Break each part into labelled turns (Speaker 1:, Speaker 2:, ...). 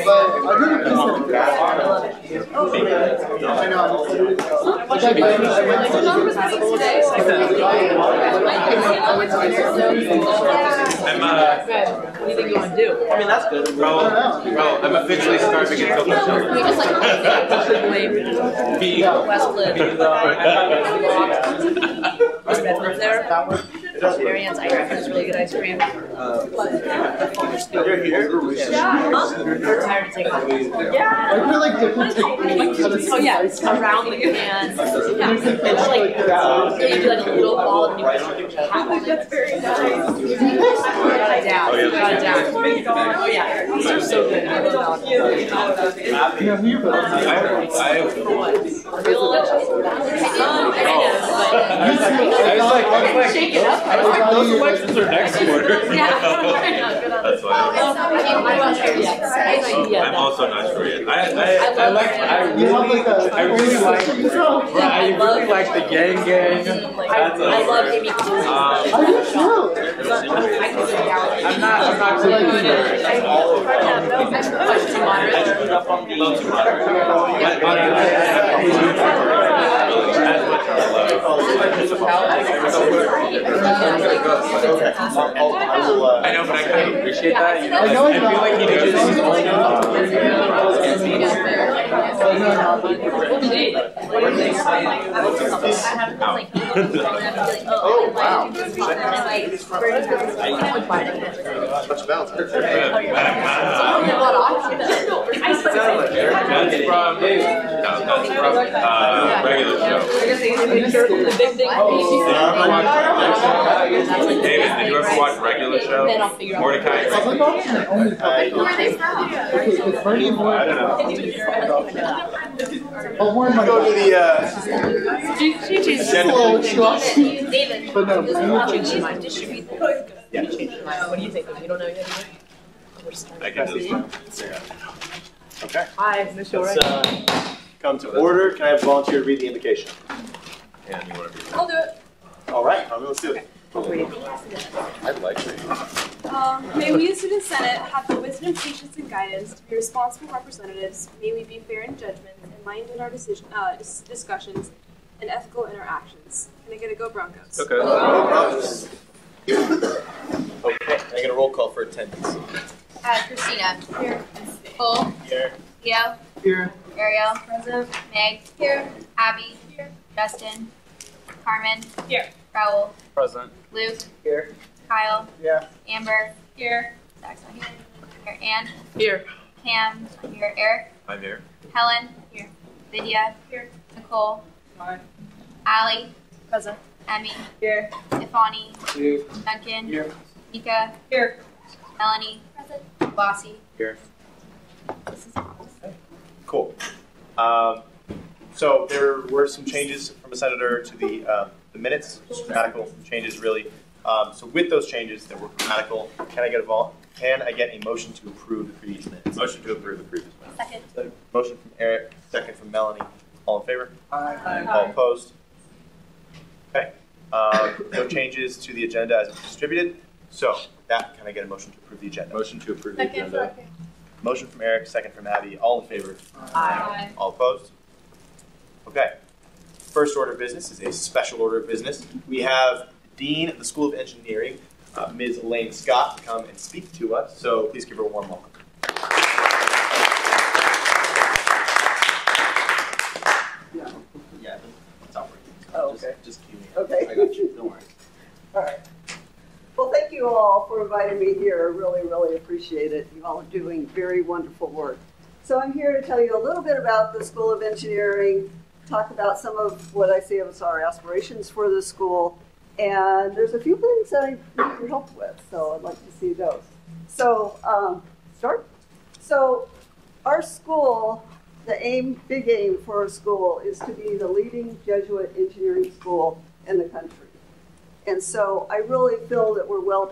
Speaker 1: What do you think you want to do? I mean, that's good.
Speaker 2: Bro, I'm officially starving until the show.
Speaker 1: We just like West Bedford there. Experience. I heard it's really good ice cream.
Speaker 2: You're here?
Speaker 1: We're tired to take off. Yeah.
Speaker 3: I feel like different techniques.
Speaker 1: Oh yeah, around the can. Yeah. It's like you do like a little ball and you put your hat on it. That's very nice. Got it down. Got it down. Oh yeah, these are so good. I love them. Real elections?
Speaker 2: I was like,
Speaker 1: shake it up.
Speaker 2: those elections are next quarter.
Speaker 1: Yeah.
Speaker 2: That's why. I'm also not sure yet. I really like the gang.
Speaker 1: I love Amy Cooper.
Speaker 2: I'm not too I know, but I kind of appreciate that. I feel like he did just
Speaker 3: Oh, wow.
Speaker 2: regular show. David, did you ever watch regular show? Mordecai? I don't know.
Speaker 3: I'll warn my
Speaker 2: Go to the
Speaker 1: She's a little David. But no, you changed your mind.
Speaker 2: Yeah.
Speaker 1: You changed your mind. What do you think? You don't know yet?
Speaker 2: I can just.
Speaker 4: Okay.
Speaker 1: Hi, Mr.
Speaker 4: Let's come to order. Can I have a volunteer to read the invocation?
Speaker 2: Yeah, you want to read it?
Speaker 5: I'll do it.
Speaker 4: All right, let's do it.
Speaker 2: I'd like to.
Speaker 5: May we, the student senate, have the wisdom, patience, and guidance to be responsible representatives. May we be fair in judgment and minded in our discussions and ethical interactions. Can I get a go Broncos?
Speaker 2: Okay.
Speaker 4: Okay, I get a roll call for attendance.
Speaker 6: Christina. Here. Cole.
Speaker 4: Here.
Speaker 6: Leo.
Speaker 3: Here.
Speaker 6: Ariel. Present. Meg. Here. Abby. Here. Justin. Carmen.
Speaker 5: Here.
Speaker 6: Raul.
Speaker 4: Present.
Speaker 6: Luke.
Speaker 4: Here.
Speaker 6: Kyle.
Speaker 4: Yeah.
Speaker 6: Amber. Here. Zach's not here. Here. Ann.
Speaker 1: Here.
Speaker 6: Cam. Not here. Eric.
Speaker 2: I'm here.
Speaker 6: Helen. Here. Lydia. Here. Nicole.
Speaker 4: Hi.
Speaker 6: Allie.
Speaker 1: Present.
Speaker 6: Emmy.
Speaker 1: Here.
Speaker 6: Ifani.
Speaker 4: Here.
Speaker 6: Duncan.
Speaker 4: Here.
Speaker 6: Mika.
Speaker 1: Here.
Speaker 6: Melanie. Present. Bossy.
Speaker 4: Here. Cool. So there were some changes from the senator to the minutes, just grammatical changes really. So with those changes that were grammatical, can I get a motion to approve the previous minutes?
Speaker 2: Motion to approve the previous minutes.
Speaker 6: Second.
Speaker 4: Motion from Eric, second from Melanie. All in favor?
Speaker 3: Aye.
Speaker 4: All opposed? Okay. No changes to the agenda as it's distributed. So with that, can I get a motion to approve the agenda?
Speaker 2: Motion to approve the agenda.
Speaker 4: Motion from Eric, second from Abby. All in favor?
Speaker 1: Aye.
Speaker 4: All opposed? Okay. First order of business is a special order of business. We have the Dean of the School of Engineering, Ms. Elaine Scott, to come and speak to us. So please give her a warm welcome. Yeah, it's operating.
Speaker 3: Oh, okay.
Speaker 4: Just cue me.
Speaker 3: Okay.
Speaker 4: I got you. Don't worry.
Speaker 3: All right. Well, thank you all for inviting me here. I really, really appreciate it. You all are doing very wonderful work. So I'm here to tell you a little bit about the School of Engineering, talk about some of what I see as our aspirations for the school, and there's a few things that I need your help with, so I'd like to see those. So, start. So, our school, the big aim for our school is to be the leading Jesuit engineering school in the country. And so I really feel that we're well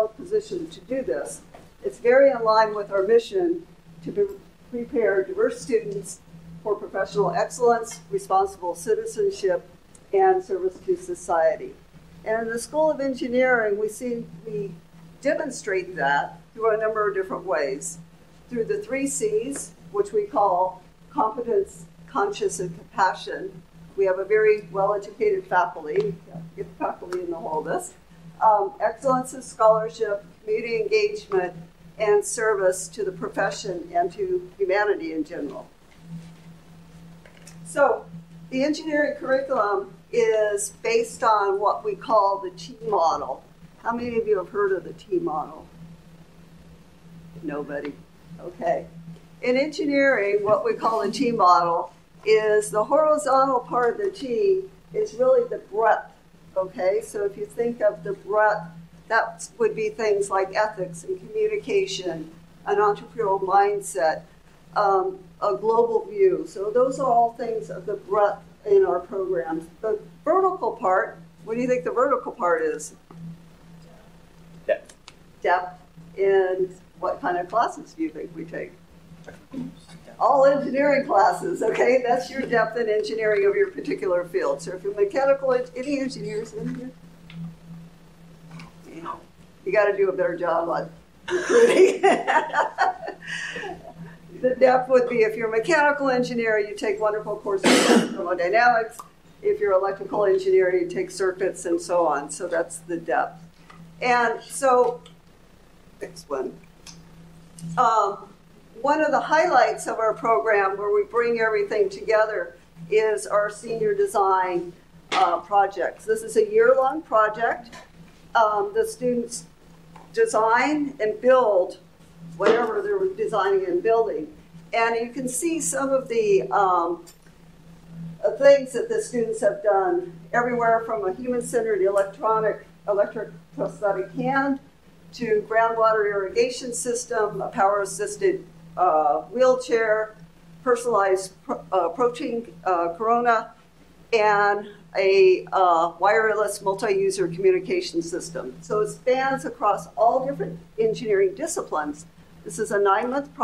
Speaker 3: positioned to do this. It's very in line with our mission to prepare diverse students for professional excellence, responsible citizenship, and service to society. And in the School of Engineering, we demonstrate that through a number of different ways. through the 3 C's, which we call competence, conscious, and compassion. We have a very well-educated faculty. Get the faculty in the whole of this. Excellence in scholarship, community engagement, and service to the profession and to humanity in general. So the engineering curriculum is based on what we call the T model. How many of you have heard of the T model? Nobody. Okay. In engineering, what we call the T model is the horizontal part of the T is really the breadth. Okay, so if you think of the breadth, that would be things like ethics and communication, an entrepreneurial mindset, a global view. So those are all things of the breadth in our programs. The vertical part, what do you think the vertical part is?
Speaker 4: Depth.
Speaker 3: Depth in what kind of classes do you think we take? All engineering classes, okay? That's your depth in engineering of your particular field. So if you're mechanical, any engineers in here? Yeah. You got to do a better job on recruiting. The depth would be if you're a mechanical engineer, you take wonderful courses in thermodynamics. If you're an electrical engineer, you take circuits and so on. So that's the depth. And so, next one. One of the highlights of our program where we bring everything together is our senior design projects. This is a year-long project. The students design and build whatever they're designing and building. And you can see some of the things that the students have done, everywhere from a human-centered electrostatic hand to groundwater irrigation system, a power-assisted wheelchair, personalized protein corona, and a wireless multi-user communication system. So it spans across all different engineering disciplines. This is a 9-month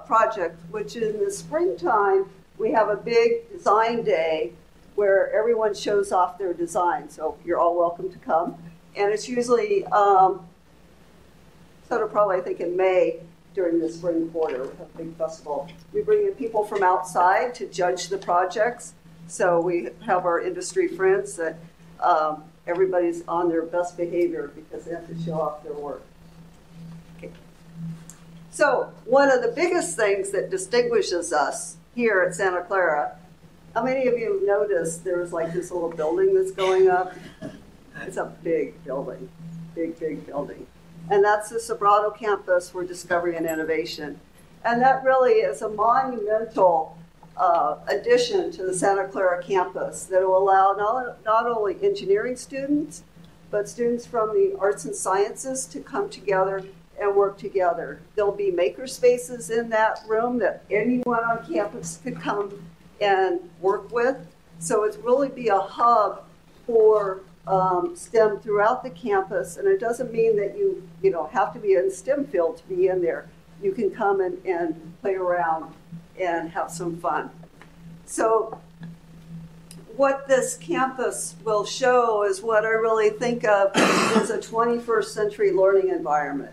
Speaker 3: project, which in the springtime, we have a big design day where everyone shows off their design. So you're all welcome to come. And it's usually, sort of probably I think in May during the spring quarter, we have a big festival. We bring in people from outside to judge the projects. So we have our industry friends that everybody's on their best behavior because they have to show off their work. Okay. So one of the biggest things that distinguishes us here at Santa Clara, how many of you have noticed there's like this little building that's going up? It's a big building, big, big building. And that's the Sobrado campus for discovery and innovation. And that really is a monumental addition to the Santa Clara campus that will allow not only engineering students, but students from the arts and sciences to come together and work together. There'll be maker spaces in that room that anyone on campus could come and work with. So it's really be a hub for STEM throughout the campus, and it doesn't mean that you have to be in STEM field to be in there. You can come and play around and have some fun. So what this campus will show is what I really think of as a 21st century learning environment.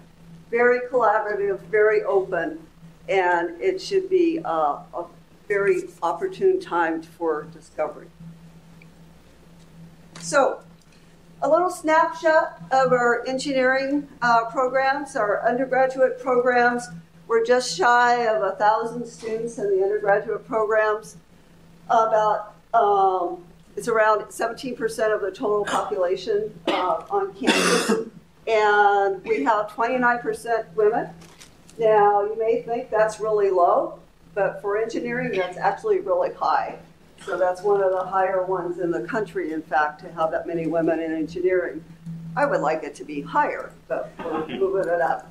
Speaker 3: Very collaborative, very open, and it should be a very opportune time for discovery. So, a little snapshot of our engineering programs, our undergraduate programs. We're just shy of 1,000 students in the undergraduate programs. It's around 17% of the total population on campus. And we have 29% women. Now, you may think that's really low, but for engineering, that's actually really high. So that's one of the higher ones in the country, in fact, to have that many women in engineering. I would like it to be higher, but we're moving it up.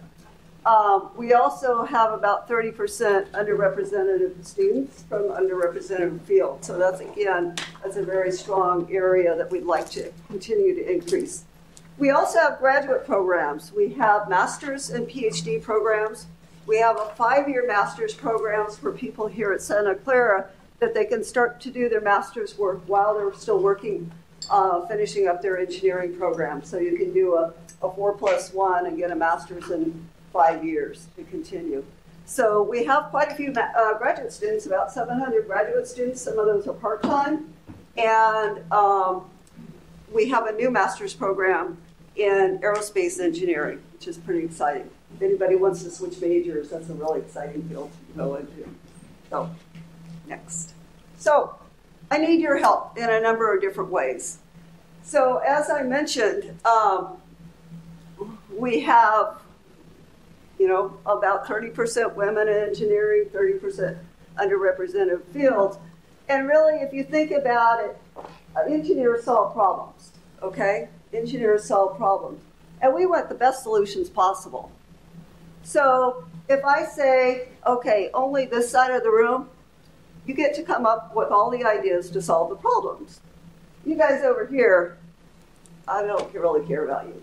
Speaker 3: We also have about 30% underrepresented students from underrepresented fields. So that's, again, that's a very strong area that we'd like to continue to increase. We also have graduate programs. We have master's and PhD programs. We have a 5-year master's programs for people here at Santa Clara that they can start to do their master's work while they're still working, finishing up their engineering program. So you can do a 4+1 and get a master's in 5 years to continue. So we have quite a few graduate students, about 700 graduate students. Some of those are part-time. And we have a new master's program in aerospace engineering, which is pretty exciting. If anybody wants to switch majors, that's a really exciting field to go into. So, next. So, I need your help in a number of different ways. So, as I mentioned, we have, about 30% women in engineering, 30% underrepresented fields. And really, if you think about it, engineers solve problems, okay? Engineers solve problems. And we want the best solutions possible. So if I say, okay, only this side of the room, you get to come up with all the ideas to solve the problems. You guys over here, I don't really care about you.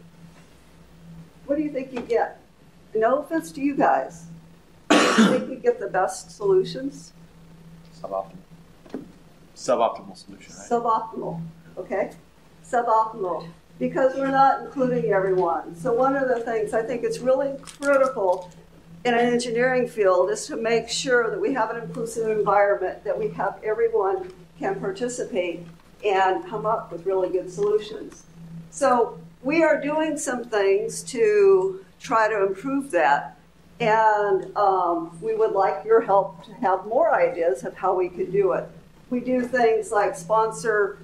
Speaker 3: What do you think you get? No offense to you guys. Do you think you get the best solutions?
Speaker 2: Suboptimal. Suboptimal solution, right?
Speaker 3: Suboptimal, okay? Suboptimal, because we're not including everyone. So one of the things I think it's really critical in an engineering field is to make sure that we have an inclusive environment, that we have everyone can participate and come up with really good solutions. So we are doing some things to try to improve that. And we would like your help to have more ideas of how we could do it. We do things like sponsor,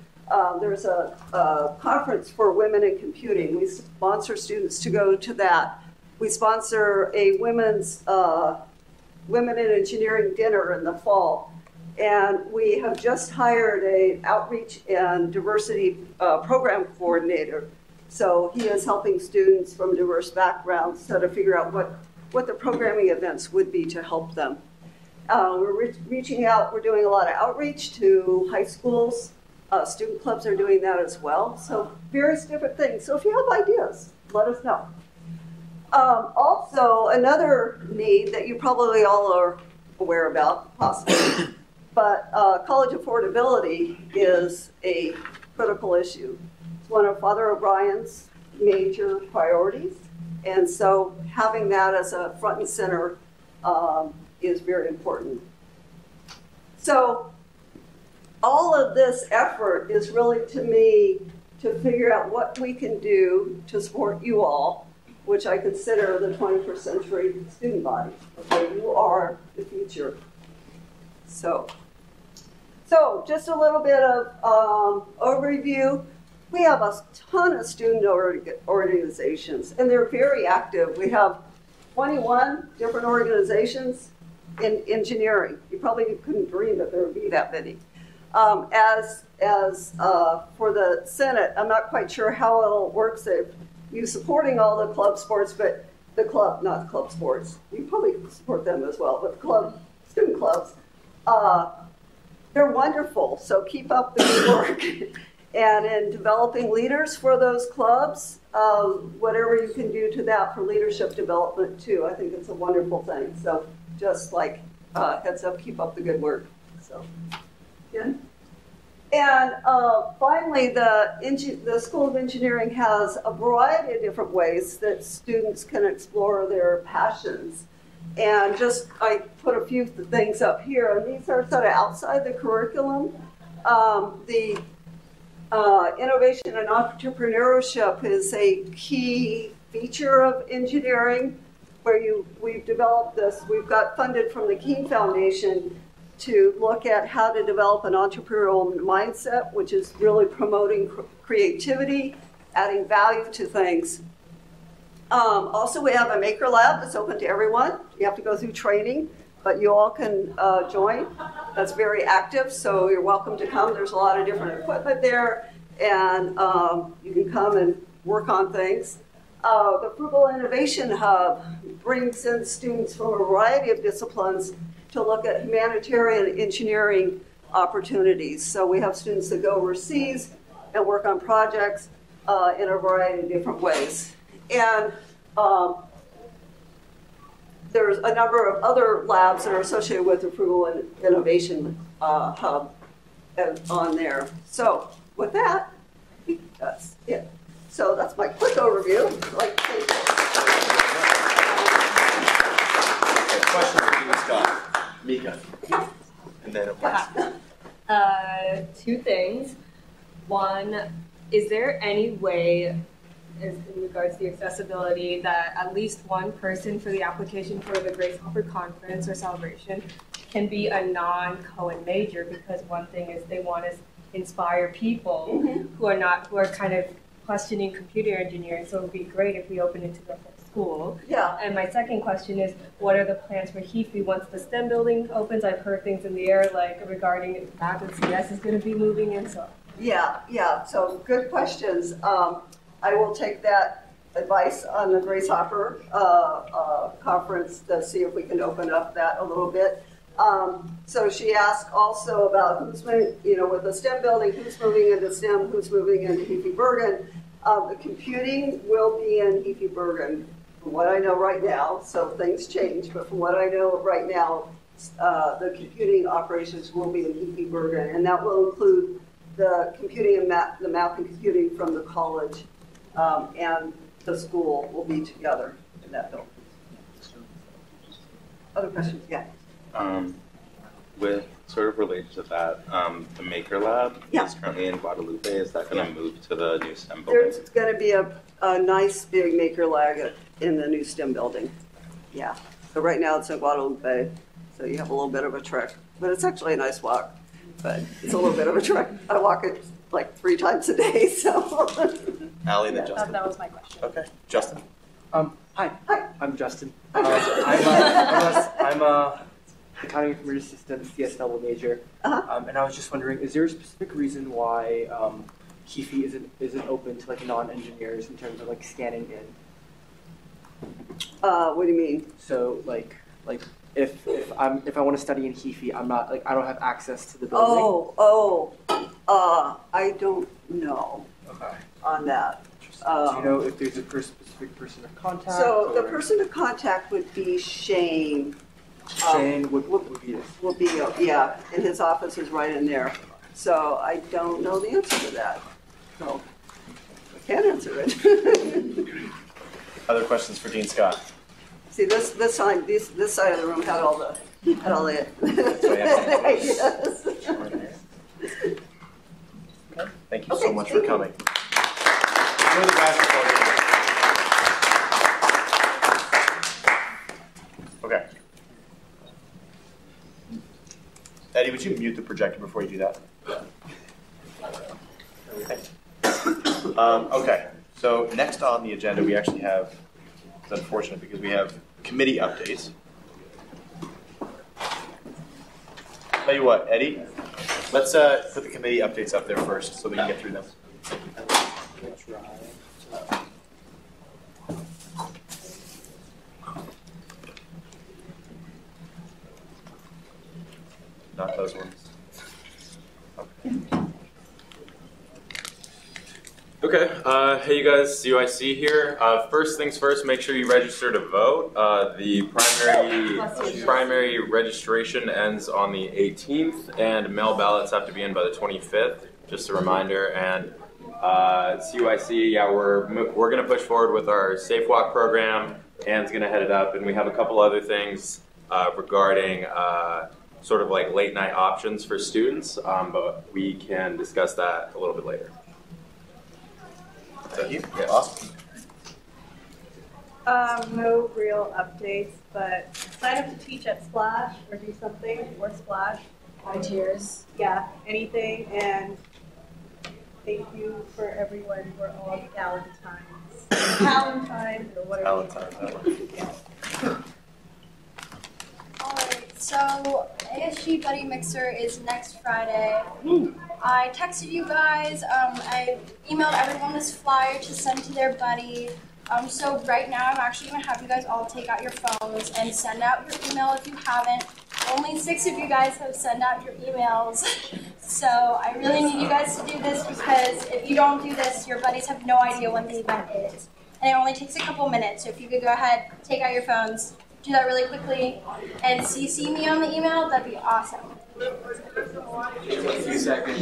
Speaker 3: there's a conference for women in computing. We sponsor students to go to that. We sponsor a women's women in engineering dinner in the fall. And we have just hired an outreach and diversity program coordinator. So he is helping students from diverse backgrounds to figure out what the programming events would be to help them. We're reaching out, we're doing a lot of outreach to high schools. Student clubs are doing that as well. So various different things. So if you have ideas, let us know. Also, another need that you probably all are aware about, possibly, but college affordability is a critical issue. It's one of Father O'Brien's major priorities. And so having that as a front and center is very important. So all of this effort is really, to me, to figure out what we can do to support you all, which I consider the 21st century student body. Okay, you are the future. So just a little bit of overview. We have a ton of student organizations, and they're very active. We have 21 different organizations in engineering. You probably couldn't dream that there would be that many. As for the Senate, I'm not quite sure how it works. You supporting all the club sports, but the club, not club sports. You probably support them as well, but student clubs, they're wonderful. So keep up the good work. And in developing leaders for those clubs, whatever you can do to that for leadership development too, I think it's a wonderful thing. So just like heads up, keep up the good work. So, yeah. And finally, the School of Engineering has a variety of different ways that students can explore their passions. And I put a few things up here, and these are sort of outside the curriculum. The innovation and entrepreneurship is a key feature of engineering, where we've developed this. We've got funded from the Keene Foundation to look at how to develop an entrepreneurial mindset, which is really promoting creativity, adding value to things. Also, we have a maker lab that's open to everyone. You have to go through training, but you all can join. That's very active, so you're welcome to come. There's a lot of different equipment there, and you can come and work on things. The Frugal Innovation Hub brings in students from a variety of disciplines to look at humanitarian engineering opportunities. So we have students that go overseas and work on projects in a variety of different ways. And there's a number of other labs that are associated with the Frugal Innovation Hub on there. So with that, that's it. So that's my quick overview.
Speaker 4: Question for you, Scott. Mika. And then
Speaker 7: Two things. One, is there any way, in regards to the accessibility, that at least one person for the application for the Grace Hopper Conference or celebration can be a non-Cohen major? Because one thing is they want to inspire people who are kind of questioning computer engineering. So it would be great if we open it to the whole school.
Speaker 3: Yeah.
Speaker 7: And my second question is, what are the plans for HEFI once the STEM building opens? I've heard things in the air like regarding math and CS is going to be moving in. So.
Speaker 3: Yeah. So good questions. I will take that advice on the Grace Hopper conference to see if we can open up that a little bit. So she asked also about who's moving, with the STEM building, who's moving into STEM, who's moving into HEFI Bergen. The computing will be in HEFI Bergen, from what I know right now. So things change, but from what I know right now, the computing operations will be in HEFI Bergen, and that will include the computing and the math and computing from the college and the school will be together in that building. Other questions? Yeah.
Speaker 2: With sort of related to that, the Maker Lab is currently in Guadalupe. Is that going to move to the new STEM building?
Speaker 3: There's going to be a nice big Maker Lab in the new STEM building. Yeah. So right now it's in Guadalupe, so you have a little bit of a trek, but it's actually a nice walk. But it's a little bit of a trek. I walk it like 3 times a day, so.
Speaker 4: Allie and then Justin.
Speaker 5: That was my question.
Speaker 4: Okay, Justin.
Speaker 8: Hi.
Speaker 3: Hi.
Speaker 8: I'm Justin. I'm a accounting information systems CS double major, and I was just wondering, is there a specific reason why HEFI isn't open to like non-engineers in terms of like scanning in?
Speaker 3: What do you mean?
Speaker 8: So like if I want to study in HEFI, I'm not I don't have access to the building.
Speaker 3: I don't know on that.
Speaker 8: Do you know if there's a specific person of contact?
Speaker 3: So the person of contact would be Shane.
Speaker 8: Shane would be this.
Speaker 3: Will be, and his office is right in there. So I don't know the answer to that. So I can't answer it.
Speaker 4: Other questions for Dean Scott?
Speaker 3: See, this side of the room had all the ideas.
Speaker 4: Thank you so much for coming. Enjoy the basketball game. Okay. Eddie, would you mute the projector before you do that? Okay. So next on the agenda, we actually have, it's unfortunate because we have committee updates. Tell you what, Eddie, let's put the committee updates up there first so we can get through them. Not those ones.
Speaker 9: Okay, hey you guys, CUIC here. First things first, make sure you register to vote. The primary registration ends on the 18th, and mail ballots have to be in by the 25th. Just a reminder. And CUIC, we're going to push forward with our Safe Walk program. Anne's going to head it up, and we have a couple other things regarding sort of like late night options for students, but we can discuss that a little bit later.
Speaker 4: Thank you. Yeah, awesome.
Speaker 10: No real updates, but sign up to teach at Splash or do something or Splash.
Speaker 7: Volunteers.
Speaker 10: Yeah, anything. And thank you for everyone for all the Valentine's or whatever.
Speaker 4: Valentine's.
Speaker 11: Alright, so ASG Buddy Mixer is next Friday. I texted you guys, I emailed everyone this flyer to send to their buddy. So right now I'm actually going to have you guys all take out your phones and send out your email if you haven't. Only 6 of you guys have sent out your emails. So I really need you guys to do this because if you don't do this, your buddies have no idea when the event is. And it only takes a couple minutes, so if you could go ahead, take out your phones, do that really quickly, and CC me on the email, that'd be awesome.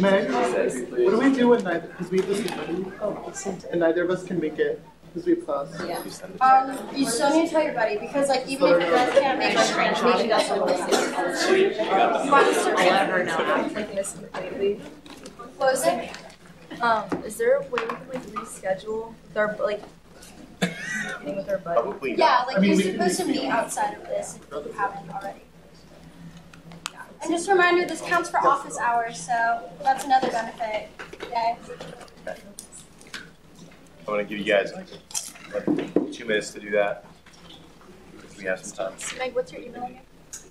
Speaker 12: Meg, what do we do when neither, because we have this and neither of us can make it? Because we paused.
Speaker 11: Yeah. You still need to tell your buddy because, like, even if you guys can't make a screenshot, you guys will
Speaker 1: let her know after this completely.
Speaker 11: close it.
Speaker 1: Is there a way we can like reschedule with our like meeting with our buddy?
Speaker 11: Yeah, like you're supposed to meet outside of this if you haven't already. And just a reminder, this counts for office hours, so that's another benefit. Okay.
Speaker 4: I'm going to give you guys like 2 minutes to do that. We have some time.
Speaker 11: Meg, what's your email again? It's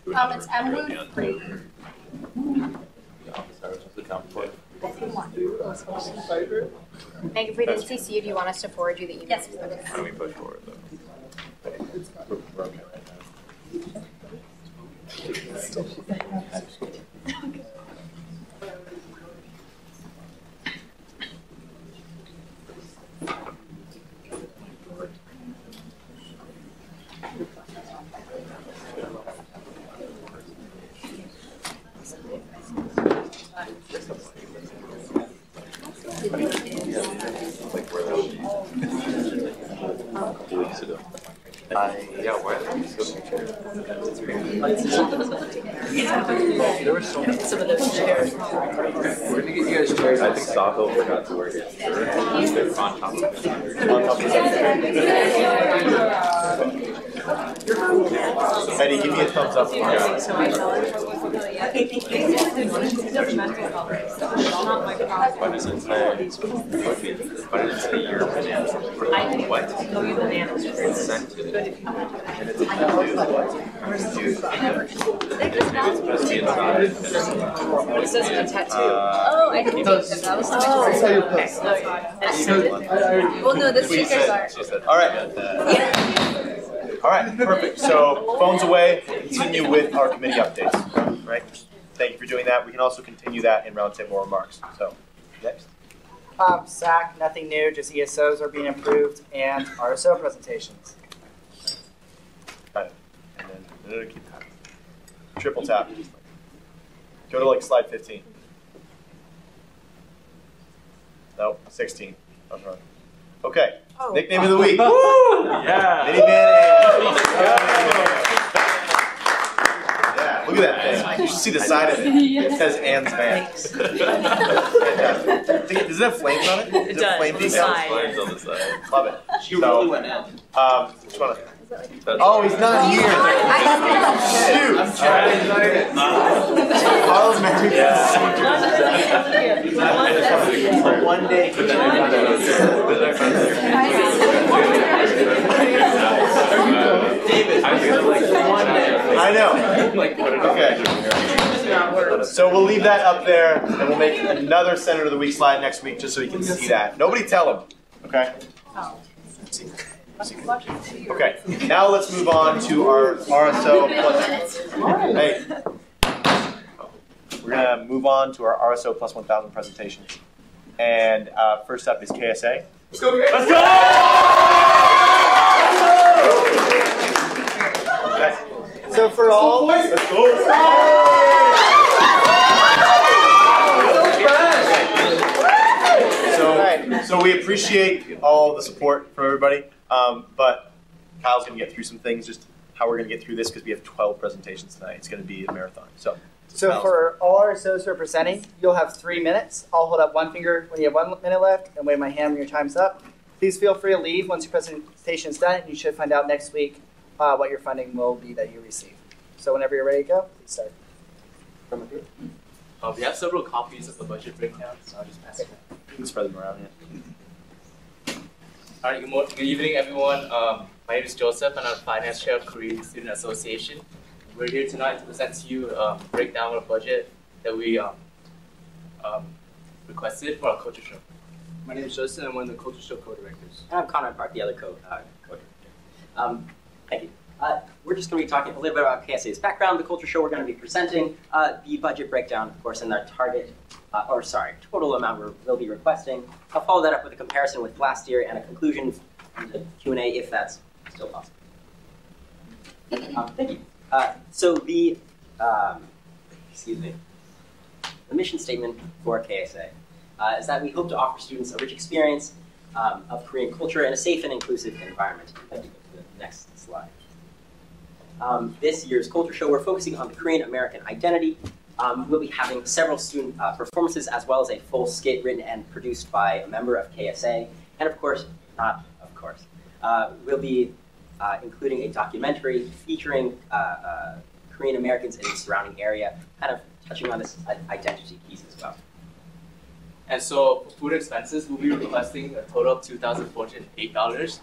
Speaker 11: mwood.
Speaker 6: Meg, if we didn't CC you, do you want us to forward you the email?
Speaker 11: Yes.
Speaker 9: How do we push forward though?
Speaker 4: We're okay right now.
Speaker 9: Yeah, why are they so
Speaker 8: There were so many.
Speaker 1: Some of those chairs.
Speaker 8: Where did you get you guys chairs?
Speaker 9: I think Sako forgot to wear his shirt. They're on top of it.
Speaker 4: Eddie, give me a thumbs up.
Speaker 9: Why does it say your bananas? What?
Speaker 1: No, you bananas.
Speaker 9: It's sent to
Speaker 1: It says a tattoo.
Speaker 6: Oh, I didn't think that was Well, no, the stickers are.
Speaker 4: All right. All right, perfect. So phones away, continue with our committee updates, right? Thank you for doing that. We can also continue that in roundtable remarks. So, next.
Speaker 13: SAC, nothing new, just ESOs are being improved and RSO presentations.
Speaker 4: Got it. And then keep triple tap. Go to like slide 15. No, 16. I was wrong. Okay.
Speaker 1: Oh.
Speaker 4: Nickname of the week. Woo!
Speaker 9: Yeah.
Speaker 4: Mini mayonnaise. Yeah, look at that thing. You should see the side of it. It says Anne's Man. Fantastic. Does it have flames on it?
Speaker 1: It does.
Speaker 4: Flame
Speaker 1: On the
Speaker 4: decals?
Speaker 1: side.
Speaker 9: Flames on the side.
Speaker 4: Love it.
Speaker 12: She really went in.
Speaker 4: Just wanna, oh, he's not here. Shoot.
Speaker 12: I'm trying.
Speaker 4: Carl's married. One day.
Speaker 12: David,
Speaker 4: I know. Okay. So we'll leave that up there, and we'll make another Senator of the Week slide next week, just so you can see that. Nobody tell him. Okay. Okay, now let's move on to our RSO plus. Hey, we're gonna move on to our RSO plus 1,000 presentations, and first up is KSA.
Speaker 12: Let's go!
Speaker 4: Let's go! Okay.
Speaker 13: So for all,
Speaker 4: Let's go! So we appreciate all the support from everybody. But Kyle's going to get through some things, just how we're going to get through this, because we have 12 presentations tonight. It's going to be a marathon. So
Speaker 13: for all our RSOs who are presenting, you'll have 3 minutes. I'll hold up one finger when you have 1 minute left, and wave my hand when your time's up. Please feel free to leave once your presentation is done, and you should find out next week what your funding will be that you receive. So whenever you're ready to go, please start.
Speaker 8: From here. We have several copies of the budget breakdown, so I'll just pass it.
Speaker 4: you can spread them around. Yeah.
Speaker 8: All right, good evening, everyone. My name is Joseph, and I'm Finance Chair of Korean Student Association. We're here tonight to present to you a breakdown of budget that we requested for our culture show.
Speaker 14: My name is Justin. I'm one of the culture show co-directors.
Speaker 15: And I'm Conrad Park, the other co-director. Thank you. We're just going to be talking a little bit about KSA's background, the culture show we're going to be presenting, the budget breakdown, of course, and our total amount we'll be requesting. I'll follow that up with a comparison with last year and a conclusion and the Q&A if that's still possible. Thank you. So the mission statement for KSA is that we hope to offer students a rich experience of Korean culture in a safe and inclusive environment. I'd like to go to the next slide. This year's culture show, we're focusing on the Korean American identity. We'll be having several student performances as well as a full skit written and produced by a member of KSA. And of course, we'll be including a documentary featuring Korean Americans in the surrounding area, kind of touching on this identity piece as well.
Speaker 14: And so for food expenses, we'll be requesting a total of $2,408.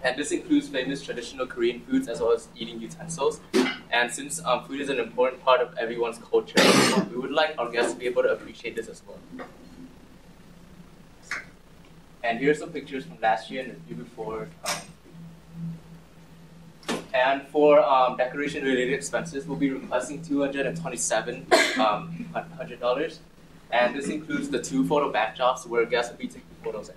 Speaker 14: And this includes famous traditional Korean foods as well as eating utensils. And since food is an important part of everyone's culture, we would like our guests to be able to appreciate this as well. And here's some pictures from last year and the year before. And for decoration-related expenses, we'll be requesting $227,100. And this includes the 2 photo backdrops where guests will be taking photos in.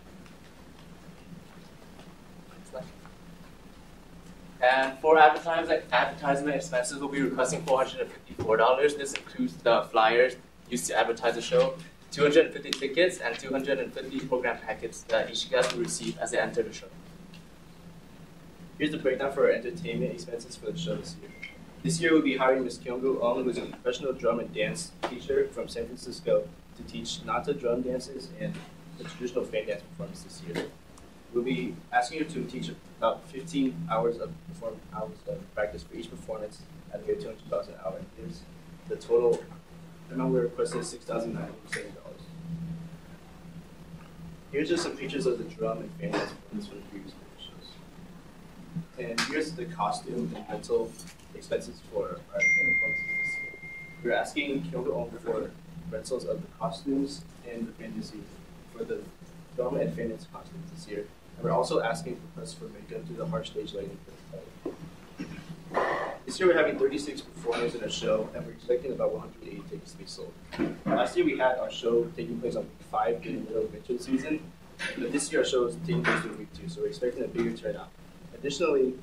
Speaker 14: And for advertisement expenses, we'll be requesting $454. This includes the flyers used to advertise the show, 250 tickets, and 250 program packets that each guest will receive as they enter the show.
Speaker 4: Here's the breakdown for our entertainment expenses for the show this year. This year we'll be hiring Ms. Kyung-go Ong, who's a professional drum and dance teacher from San Francisco, to teach Nata drum dances and the traditional fan dance performance this year. We'll be asking her to teach about 15 hours of practice for each performance at a rate of $200 an hour. Here's the total amount we're requesting is $6,970. Here's just some pictures of the drum and fan dance performance from the previous shows. And here's the costume and rental expenses for our performances this year. We're asking Kyung-go Ong for rentals of the costumes and the fantasy for the drum and fan dance costumes this year. And we're also asking for us for makeup through the harsh stage lighting for the play. This year we're having 36 performers in our show, and we're expecting about 180 tickets to be sold. Last year we had our show taking place on week 5 during the middle of winter season, but this year our show is taking place during week 2, so we're expecting a bigger turnout. Additionally,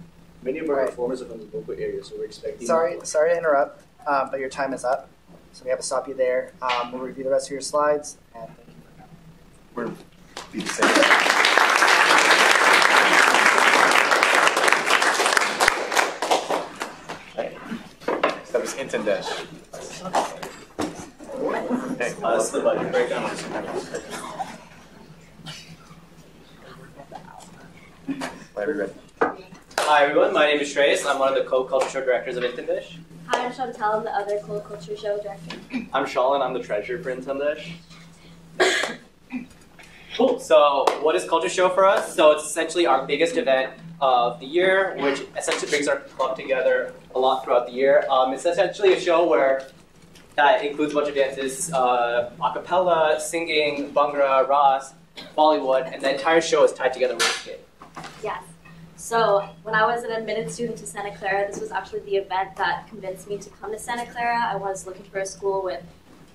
Speaker 4: many of our performers are from the local area, so we're expecting...
Speaker 13: Sorry to interrupt, but your time is up, so we have to stop you there. We'll review the rest of your slides, and thank you for coming.
Speaker 4: We're be the same. That was Intandesh. Okay, that's the budget breakdown.
Speaker 12: Hi everyone, my name is Shreyas. I'm one of the co-culture show directors of Intandesh.
Speaker 16: Hi, I'm Chantal. I'm the other co-culture show director.
Speaker 12: I'm Shalin. I'm the treasurer for Intandesh. Cool. So, what is Culture Show for us? So, it's essentially our biggest event of the year, which essentially brings our club together a lot throughout the year. It's essentially a show where that includes a bunch of dances, a cappella, singing, bhangra, ras, Bollywood, and the entire show is tied together with a skit.
Speaker 16: Yes. So, when I was an admitted student to Santa Clara, this was actually the event that convinced me to come to Santa Clara. I was looking for a school with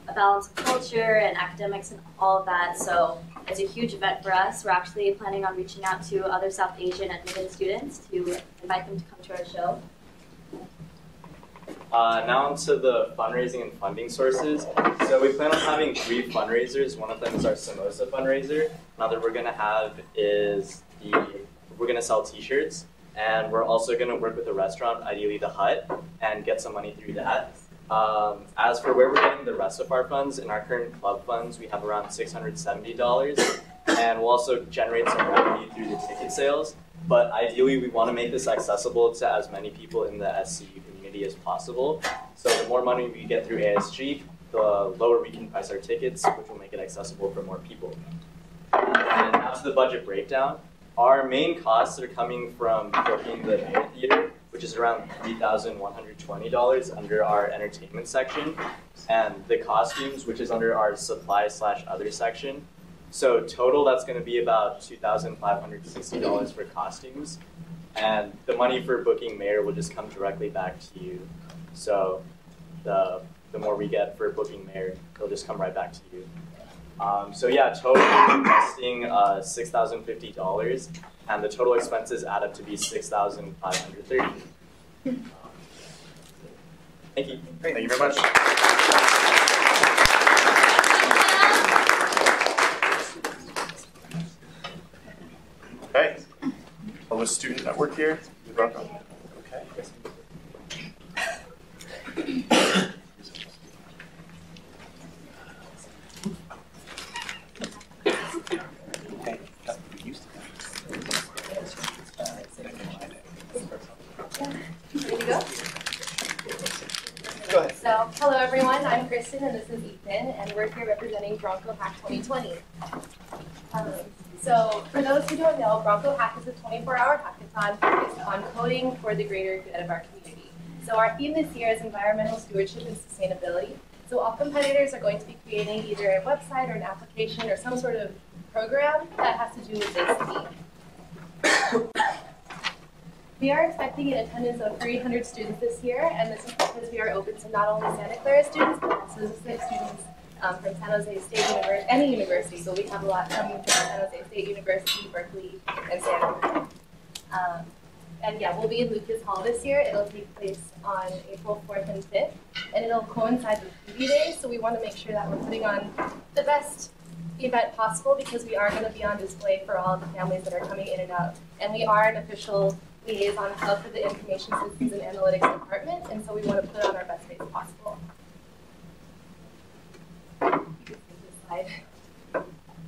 Speaker 16: a balance of culture and academics and all of that. So it's a huge event for us. We're actually planning on reaching out to other South Asian admitted students to invite them to come to our show.
Speaker 12: Now onto the fundraising and funding sources. So we plan on having 3 fundraisers. One of them is our samosa fundraiser. Another we're going to have is we're going to sell t-shirts. And we're also going to work with a restaurant, ideally the Hut, and get some money through that. As for where we're getting the rest of our funds, in our current club funds, we have around $670, and we'll also generate some revenue through the ticket sales. But ideally, we want to make this accessible to as many people in the SCU community as possible. So the more money we get through ASG, the lower we can price our tickets, which will make it accessible for more people. And now to the budget breakdown. Our main costs are coming from booking the Mayor Theater, which is around $3,120 under our entertainment section, and the costumes, which is under our supply/other section. So total, that's going to be about $2,560 for costumes, and the money for booking Mayor will just come directly back to you. So the more we get for booking Mayor, it'll just come right back to you. So yeah, total investing $6,050, and the total expenses add up to be $6,530. Thank you.
Speaker 4: Thank you very much. a student that worked here with Bronco? Okay.
Speaker 17: Ready to go?
Speaker 4: Go ahead.
Speaker 17: So, hello everyone, I'm Kristen and this is Ethan, and we're here representing Bronco Hack 2020. So, for those who don't know, Bronco Hack is a 24-hour hackathon focused on coding for the greater good of our community. So our theme this year is environmental stewardship and sustainability. So all competitors are going to be creating either a website or an application or some sort of program that has to do with this theme. We are expecting an attendance of 300 students this year, and this is because we are open to not only Santa Clara students, but also students from San Jose State University, any university. So we have a lot coming from San Jose State University, Berkeley, and Santa Clara. And yeah, we'll be in Lucas Hall this year. It'll take place on April 4th and 5th, and it'll coincide with TV Day, so we want to make sure that we're putting on the best event possible because we are going to be on display for all of the families that are coming in and out. And we are an official liaison hub for the Information Systems and Analytics Department, and so we want to put on our best face possible.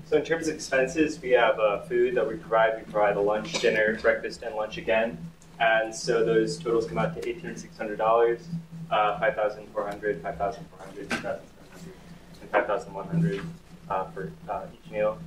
Speaker 18: So in terms of expenses, we have food that we provide. We provide a lunch, dinner, breakfast, and lunch again. And so those totals come out to $18,600, $5,400, $5,400, $2,700, and $5,100 for each meal.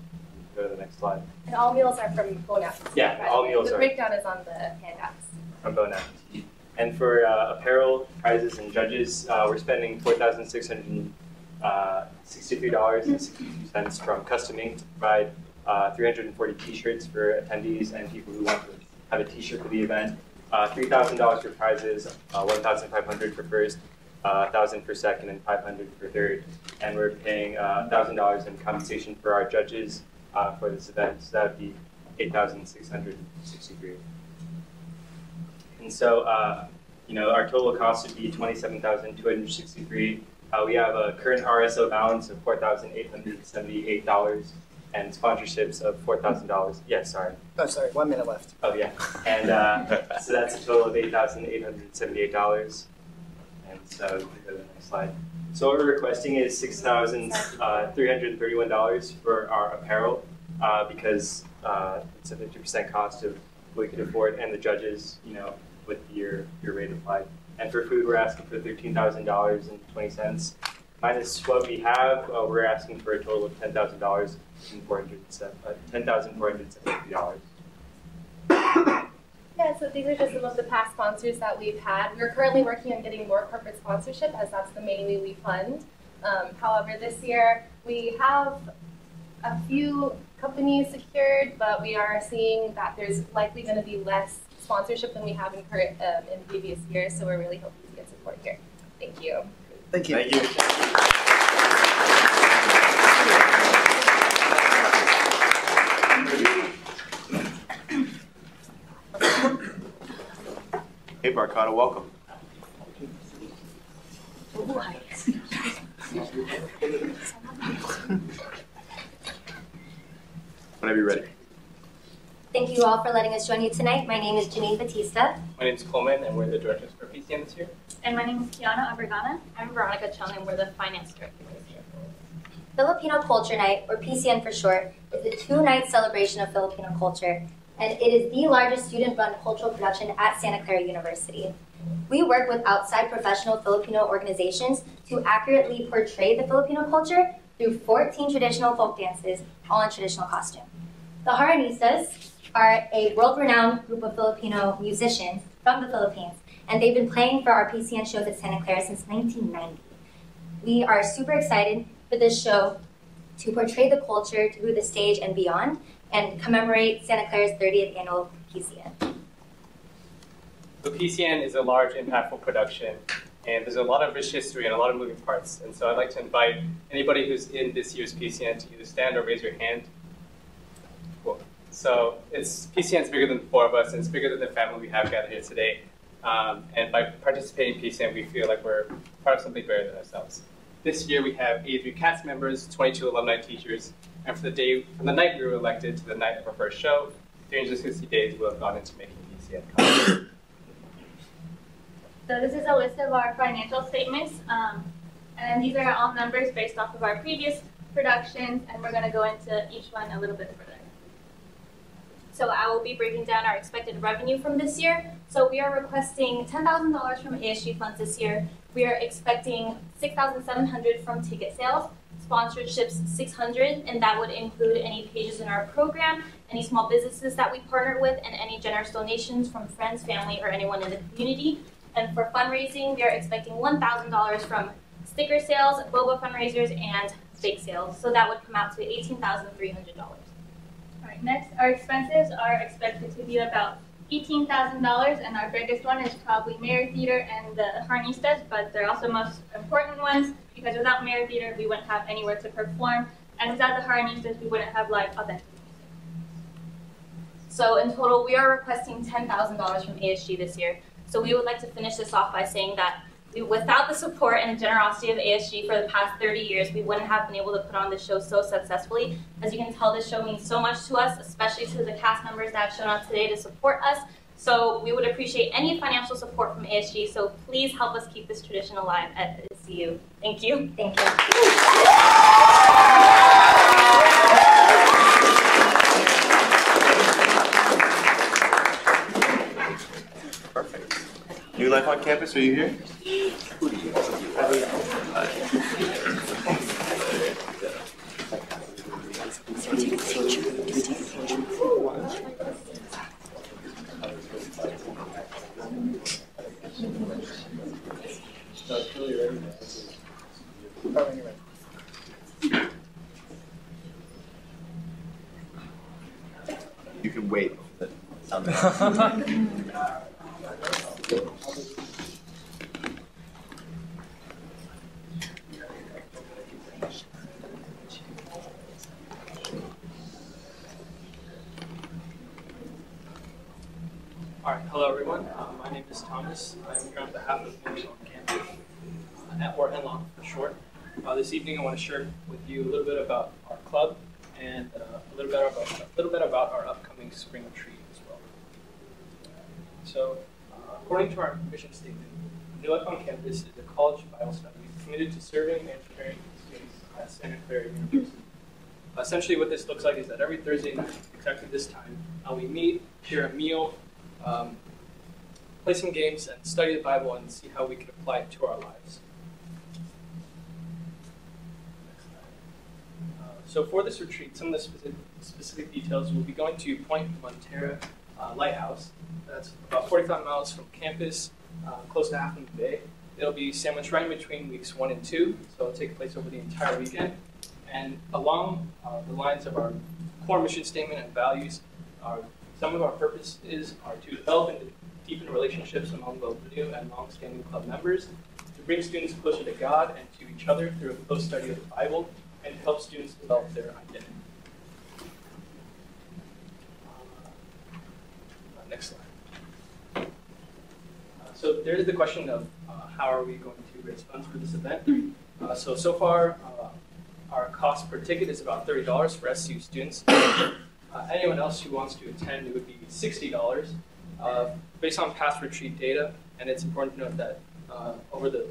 Speaker 18: Go to the next slide.
Speaker 17: And all meals are from Bon Appetit.
Speaker 18: Yeah, all meals
Speaker 17: the
Speaker 18: are.
Speaker 17: The breakdown is on the handouts.
Speaker 18: From Bon Appetit. And for apparel, prizes, and judges, we're spending $4,663.62 from customing to provide 340 t-shirts for attendees and people who want to have a t-shirt for the event. $3,000 for prizes, $1,500 for first, $1,000 for second, and $500 for third. And we're paying $1,000 in compensation for our judges for this event. So that would be $8,663. And so, our total cost would be $27,263. We have a current RSO balance of $4,878 and sponsorships of $4,000. Yeah, sorry.
Speaker 13: Oh, sorry, 1 minute left.
Speaker 18: Oh, yeah. And so that's a total of $8,878. And so we can go to the next slide. So what we're requesting is $6,331 for our apparel because it's a 50% cost of what we could afford, and the judges, with your rate applied. And for food, we're asking for $13,000.20. Minus what we have, we're asking for a total of $10,473.
Speaker 17: Yeah, so these are just some of the past sponsors that we've had. We're currently working on getting more corporate sponsorship as that's the main way we fund. However, this year we have a few companies secured, but we are seeing that there's likely going to be less sponsorship than we have in previous years, so we're really hoping to get support here. Thank you.
Speaker 13: Thank you.
Speaker 4: Thank you. Hey, Barcata, welcome. Whenever you're ready.
Speaker 19: Thank you all for letting us join you tonight. My name is Janine Batista.
Speaker 14: My name is Coleman, and we're the directors for PCN this year.
Speaker 16: And my name is Kiana Abragana. I'm Veronica Chung, and we're the finance director this year.
Speaker 19: Filipino Culture Night, or PCN for short, is a 2-night celebration of Filipino culture, and it is the largest student-run cultural production at Santa Clara University. We work with outside professional Filipino organizations to accurately portray the Filipino culture through 14 traditional folk dances, all in traditional costume. The Haranistas are a world-renowned group of Filipino musicians from the Philippines, and they've been playing for our PCN shows at Santa Clara since 1990. We are super excited for this show to portray the culture through the stage and beyond, and commemorate Santa Clara's 30th annual PCN.
Speaker 14: The PCN is a large, impactful production, and there's a lot of rich history and a lot of moving parts. And so I'd like to invite anybody who's in this year's PCN to either stand or raise your hand. Cool. So PCN's bigger than the 4 of us, and it's bigger than the family we have gathered here today. And by participating in PCN, we feel like we're part of something bigger than ourselves. This year we have 83 cast members, 22 alumni teachers, and from the night we were elected to the night of our first show,
Speaker 18: 360 days will have gone into making PCN content.
Speaker 20: So this is a list of our financial statements, and these are all numbers based off of our previous productions, and we're going to go into each one a little bit further. So I will be breaking down our expected revenue from this year. So we are requesting $10,000 from ASG funds this year. We are expecting $6,700 from ticket sales, sponsorships $600, and that would include any pages in our program, any small businesses that we partner with, and any generous donations from friends, family, or anyone in the community. And for fundraising, we are expecting $1,000 from sticker sales, boba fundraisers, and bake sales. So that would come out to $18,300. All right, next, our expenses are expected to be about $18,000, and our biggest one is probably Mayor Theater and the Harnistas, but they're also most important ones because without Mayor Theater, we wouldn't have anywhere to perform, and without the Harnistas, we wouldn't have live authentic music. So in total, we are requesting $10,000 from ASG this year. So we would like to finish this off by saying that without the support and generosity of ASG for the past 30 years, we wouldn't have been able to put on this show so successfully. As you can tell, this show means so much to us, especially to the cast members that have shown up today to support us. So we would appreciate any financial support from ASG, so please help us keep this tradition alive at CU. Thank you.
Speaker 19: Thank you.
Speaker 4: Perfect. New Life on Campus, are you here? You can wait.
Speaker 21: All right, hello everyone. My name is Thomas. I'm here on behalf of New Life on Campus, or NLOC for short. This evening I want to share with you a little bit about our club and a little bit about our upcoming spring retreat as well. So, according to our mission statement, New Life on Campus is a college Bible study committed to serving and preparing students at Santa Clara University. Essentially what this looks like is that every Thursday night, exactly this time, we meet, share a meal, play some games, and study the Bible and see how we can apply it to our lives. So for this retreat, some of the specific details, we'll be going to Point Montera Lighthouse. That's about 45 miles from campus, close to Half Moon Bay. It'll be sandwiched right in between weeks 1 and 2, so it'll take place over the entire weekend. And along the lines of our core mission statement and values, some of our purposes are to develop and deepen relationships among both new and long-standing club members, to bring students closer to God and to each other through a close study of the Bible, and to help students develop their identity. Next slide. So there's the question of how are we going to raise funds for this event. So far, our cost per ticket is about $30 for SCU students. Anyone else who wants to attend, it would be $60 based on past retreat data. And it's important to note that over the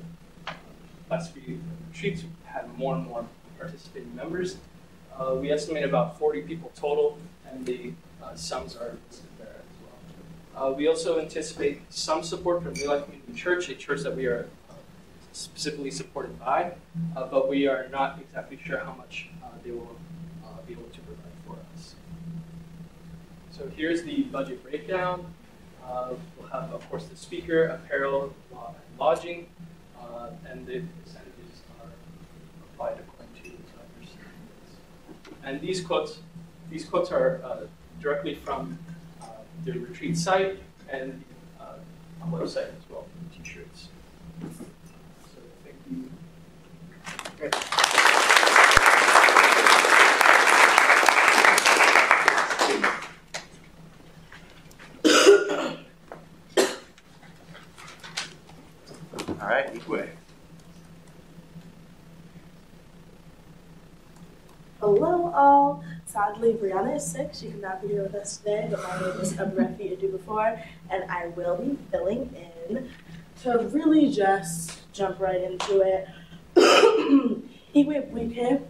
Speaker 21: last few retreats, we've had more and more participating members. We estimate about 40 people total, and the sums are listed there as well. We also anticipate some support from New Life Community Church, a church that we are specifically supported by, but we are not exactly sure how much they will be able to provide for us. So here's the budget breakdown. We'll have, of course, the speaker, apparel, and lodging, and the percentages are applied according to the standards. And these quotes are directly from the retreat site and the website as well, t-shirts. So thank you. Great.
Speaker 4: All right, Igwe.
Speaker 22: Hello all. So
Speaker 2: Sadly, Brianna is sick. She could not be here with us today, but my name is Abrefi Adubafor, and I will be filling in to really just jump right into it. Igwe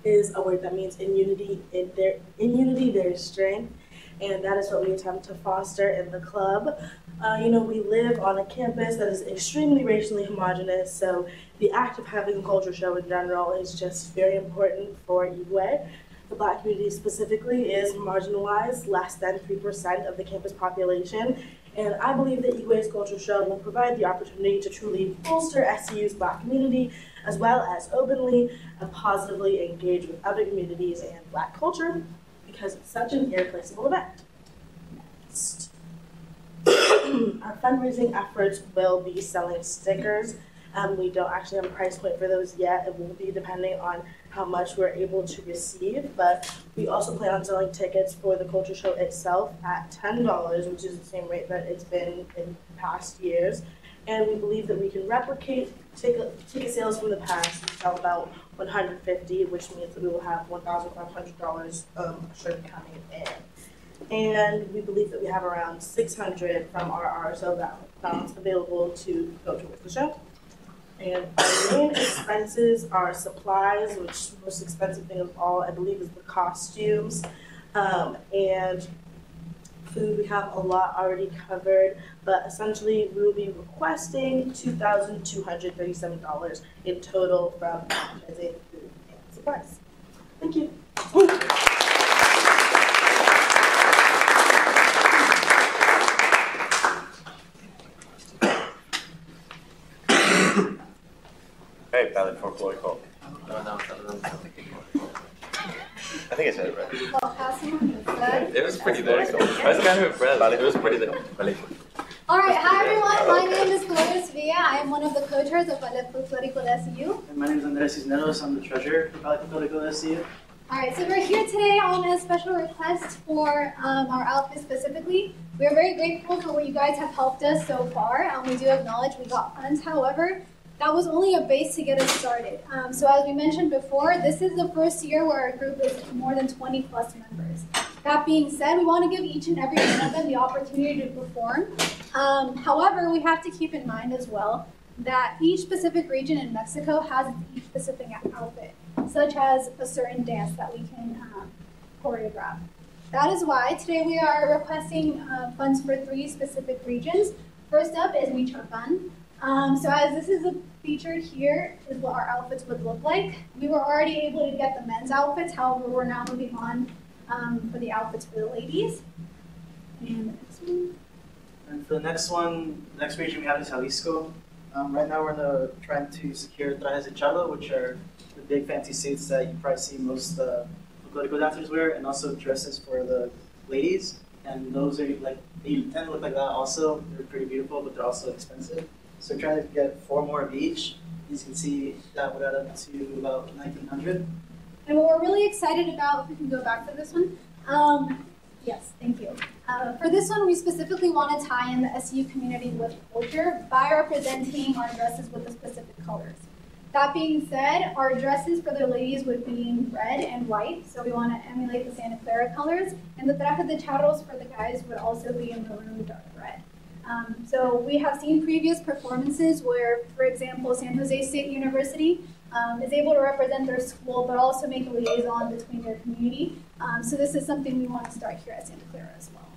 Speaker 2: is a word that means in unity there is strength, and that is what we attempt to foster in the club. We live on a campus that is extremely racially homogenous, so the act of having a culture show in general is just very important for Igwe. The Black community specifically is marginalized, less than 3% of the campus population, and I believe that Igwe's culture show will provide the opportunity to truly bolster SCU's Black community, as well as openly and positively engage with other communities and Black culture, because it's such an irreplaceable event. Next. Our fundraising efforts will be selling stickers. We don't actually have a price point for those yet. It will be depending on how much we're able to receive, but we also plan on selling tickets for the culture show itself at $10, which is the same rate that it's been in past years. And we believe that we can replicate ticket sales from the past and sell about $150, which means that we will have $1,500 assured coming in. And we believe that we have around $600 from our RSO balance available to go towards the show. And our main expenses are supplies, which the most expensive thing of all, I believe, is the costumes. And food, we have a lot already covered, but essentially we will be requesting $2,237 in total from advertising, food, and supplies. Thank you.
Speaker 4: Hey, ballot for Chloe Cole. I think I said it right.
Speaker 9: It was pretty there. I was kind of impressed. It was pretty there.
Speaker 22: All right, hi everyone. My name is Gloria Sevilla. I am one of the co-chairs of Ballet Folklorico de SU.
Speaker 13: And my name is Andres Cisneros. I'm the treasurer of Ballet Folklorico de SU.
Speaker 22: All right, so we're here today on a special request for our outfit specifically. We are very grateful for what you guys have helped us so far. We do acknowledge we got funds, however, that was only a base to get us started. So as we mentioned before, this is the first year where our group is more than 20 plus members. That being said, we want to give each and every one of them the opportunity to perform. However, we have to keep in mind as well that each specific region in Mexico has each specific outfit, such as a certain dance that we can choreograph. That is why today we are requesting funds for 3 specific regions. First up is Michoacan. So as this is featured here is what our outfits would look like. We were already able to get the men's outfits, however, we're now moving on for the outfits for the ladies. And the next one.
Speaker 13: And for the next one, the next region we have is Jalisco. Right now we're in the trying to secure trajes de charlo, which are the big fancy suits that you probably see most political dancers wear, and also dresses for the ladies. And those are like, they tend to look like that also. They're pretty beautiful, but they're also expensive. So we're trying to get 4 more of each. As you can see, that would add up to about $1,900.
Speaker 22: And what we're really excited about, if we can go back to this one. Yes, thank you. For this one, we specifically want to tie in the SU community with culture by representing our dresses with the specific colors. That being said, our dresses for the ladies would be in red and white, so we want to emulate the Santa Clara colors. And the trajes de charros for the guys would also be in maroon dark red. So we have seen previous performances where, for example, San Jose State University is able to represent their school, but also make a liaison between their community. So this is something we want to start here at Santa Clara as well.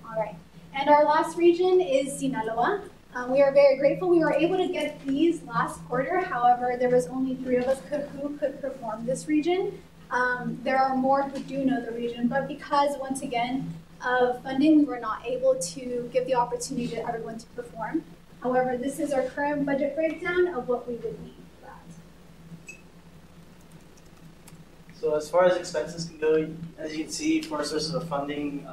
Speaker 22: All right, and our last region is Sinaloa. We are very grateful we were able to get these last quarter. However, there was only 3 of us who could perform this region. There are more who do know the region, but because, once again, of funding, we were not able to give the opportunity to everyone to perform. However, this is our current budget breakdown of what we would need for that.
Speaker 13: So as far as expenses can go, as you can see, for our sources of funding,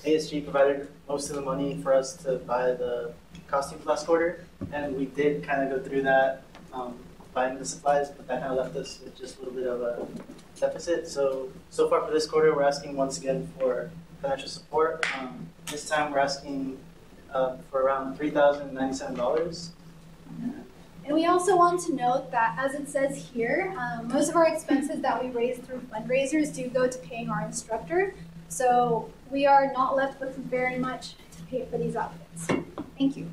Speaker 13: ASG provided most of the money for us to buy the costumes last quarter, and we did kind of go through that, buying the supplies, but that kind of left us with just a little bit of a deficit. So far for this quarter, we're asking once again for financial support. This time we're asking for around $3,097.
Speaker 22: And we also want to note that, as it says here, most of our expenses that we raise through fundraisers do go to paying our instructor. So we are not left with very much to pay for these outfits. Thank you.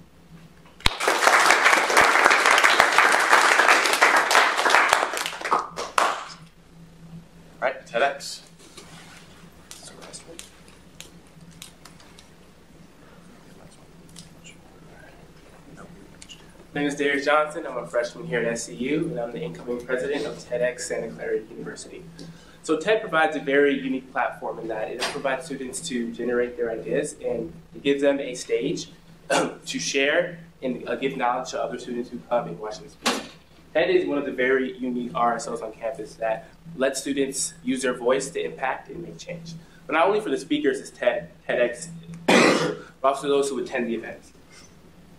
Speaker 4: All right, TEDx.
Speaker 3: My name is Darius Johnson. I'm a freshman here at SCU, and I'm the incoming president of TEDx Santa Clara University. So TED provides a very unique platform in that it provides students to generate their ideas, and it gives them a stage to share and give knowledge to other students who come and watch them speak. TED is one of the very unique RSOs on campus that lets students use their voice to impact and make change. But not only for the speakers is TEDx, but also those who attend the events.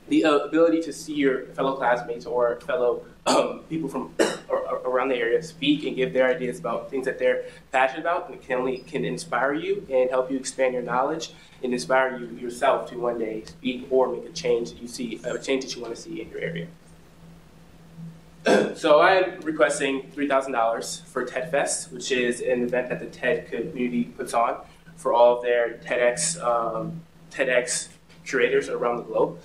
Speaker 3: The ability to see your fellow classmates or fellow people from around the area speak and give their ideas about things that they're passionate about can inspire you and help you expand your knowledge and inspire you yourself to one day speak or make a change that you see, a change that you want to see in your area. So I am requesting $3,000 for TED Fest, which is an event that the TED community puts on for all of their TEDx curators around the globe.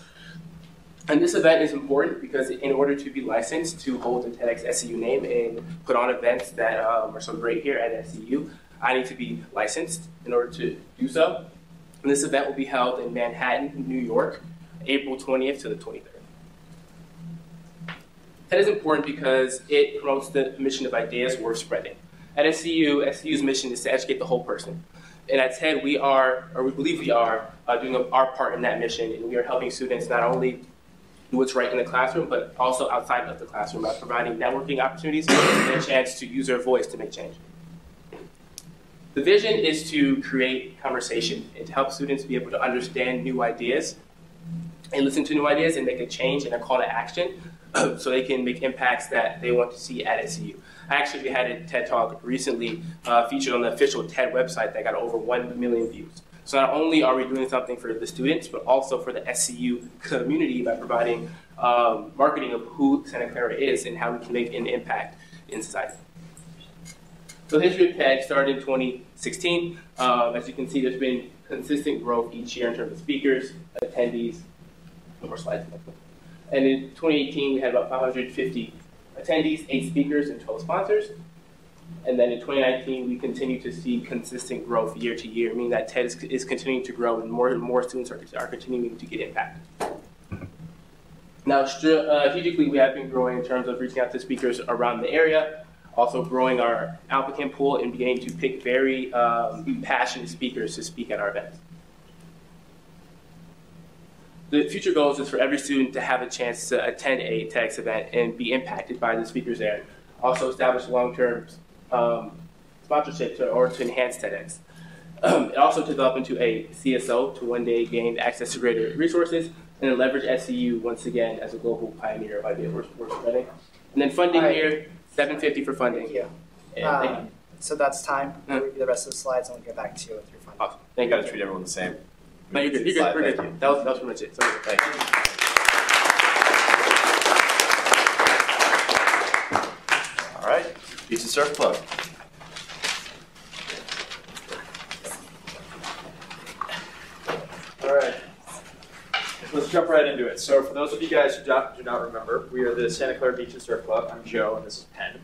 Speaker 3: And this event is important because in order to be licensed to hold the TEDx SCU name and put on events that are so great here at SCU, I need to be licensed in order to do so. And this event will be held in Manhattan, New York, April 20th to the 23rd. TED is important because it promotes the mission of ideas worth spreading. At SCU, SCU's mission is to educate the whole person. And at TED, we believe we are doing our part in that mission, and we are helping students not only do what's right in the classroom, but also outside of the classroom by providing networking opportunities and a chance to use their voice to make change. The vision is to create conversation and to help students be able to understand new ideas and listen to new ideas and make a change and a call to action so they can make impacts that they want to see at SCU. Actually, we had a TED Talk recently featured on the official TED website that got over 1 million views. So not only are we doing something for the students, but also for the SCU community by providing marketing of who Santa Clara is and how we can make an impact in society. So the history of TED started in 2016. As you can see, there's been consistent growth each year in terms of speakers, attendees, more slides. And in 2018, we had about 550 attendees, 8 speakers, and 12 sponsors. And then in 2019, we continue to see consistent growth year to year, meaning that TED is continuing to grow and more students are continuing to get impacted. Now, strategically, we have been growing in terms of reaching out to speakers around the area, also growing our applicant pool and beginning to pick very passionate speakers to speak at our events. The future goals is for every student to have a chance to attend a TEDx event and be impacted by the speakers there. Also establish long-term sponsorship or to enhance TEDx. And also develop into a CSO to one day gain access to greater resources and then leverage SCU once again as a global pioneer of ideas we're spreading. And then funding here, $750 for funding.
Speaker 13: Thank you.
Speaker 3: Thank you.
Speaker 13: So that's time. We'll review the rest of the slides and we'll get back to you with your funding.
Speaker 3: Awesome. Thank you.
Speaker 4: Got to treat everyone the same.
Speaker 3: No, you're good. You're good. We're good. That was pretty much it. So,
Speaker 4: thank you. All right. Beach and Surf Club.
Speaker 18: All right. Let's jump right into it. So for those of you guys who do not remember, we are the Santa Clara Beach and Surf Club. I'm Joe, and this is Penn.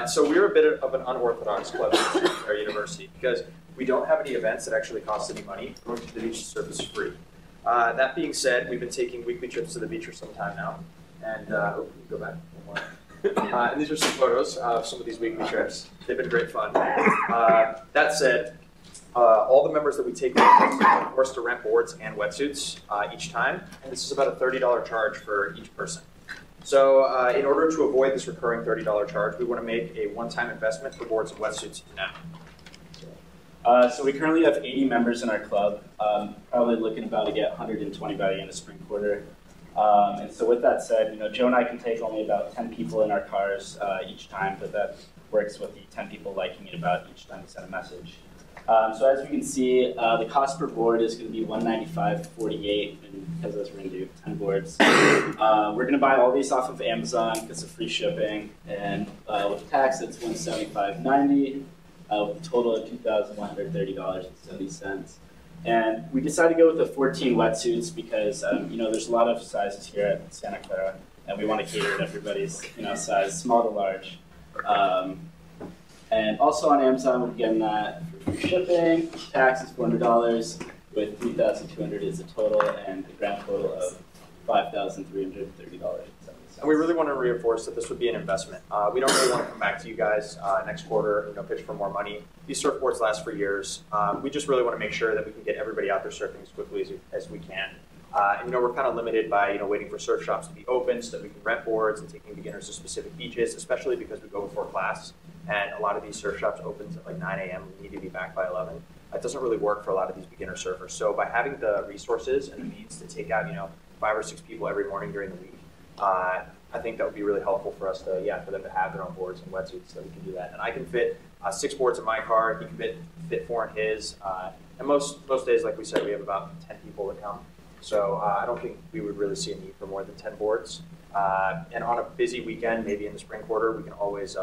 Speaker 18: So we're a bit of an unorthodox club at Santa Clara University because we don't have any events that actually cost any money. Going to the beach and surf is free. That being said, we've been taking weekly trips to the beach for some time now. And go back one more. And these are some photos of some of these weekly trips. They've been great fun. That said, all the members that we take with us are forced to rent boards and wetsuits each time. And this is about a $30 charge for each person. So in order to avoid this recurring $30 charge, we want to make a one-time investment for boards and wetsuits now.
Speaker 5: So we currently have 80 members in our club, probably looking about to get 120 by the end of spring quarter. And so with that said, Joe and I can take only about 10 people in our cars each time, but that works with the 10 people liking it about each time we send a message. So as you can see, the cost per board is going to be $195.48, and because we're going to do 10 boards. We're going to buy all these off of Amazon because of free shipping, and with tax, it's $175.90, with a total of $2,130.70. And we decided to go with the 14 wetsuits because there's a lot of sizes here at Santa Clara, and we want to cater to everybody's size, small to large. And also on Amazon, we're getting that for free shipping. Tax is $400, with $3,200 is the total, and the grand total of $5,330.
Speaker 4: And we really want to reinforce that this would be an investment. We don't really want to come back to you guys next quarter, pitch for more money. These surfboards last for years. We just really want to make sure that we can get everybody out there surfing as quickly as we can. And we're kind of limited by waiting for surf shops to be open so that we can rent boards and taking beginners to specific beaches, especially because we go before class. And a lot of these surf shops opens at like 9 a.m. We need to be back by 11. It doesn't really work for a lot of these beginner surfers. So by having the resources and the means to take out 5 or 6 people every morning during the week, I think that would be really helpful for us to for them to have their own boards and wetsuits so we can do that. And I can fit 6 boards in my car. He can fit 4 in his. And most days, like we said, we have about 10 people that come. So I don't think we would really see a need for more than 10 boards. And on a busy weekend, maybe in the spring quarter, we can always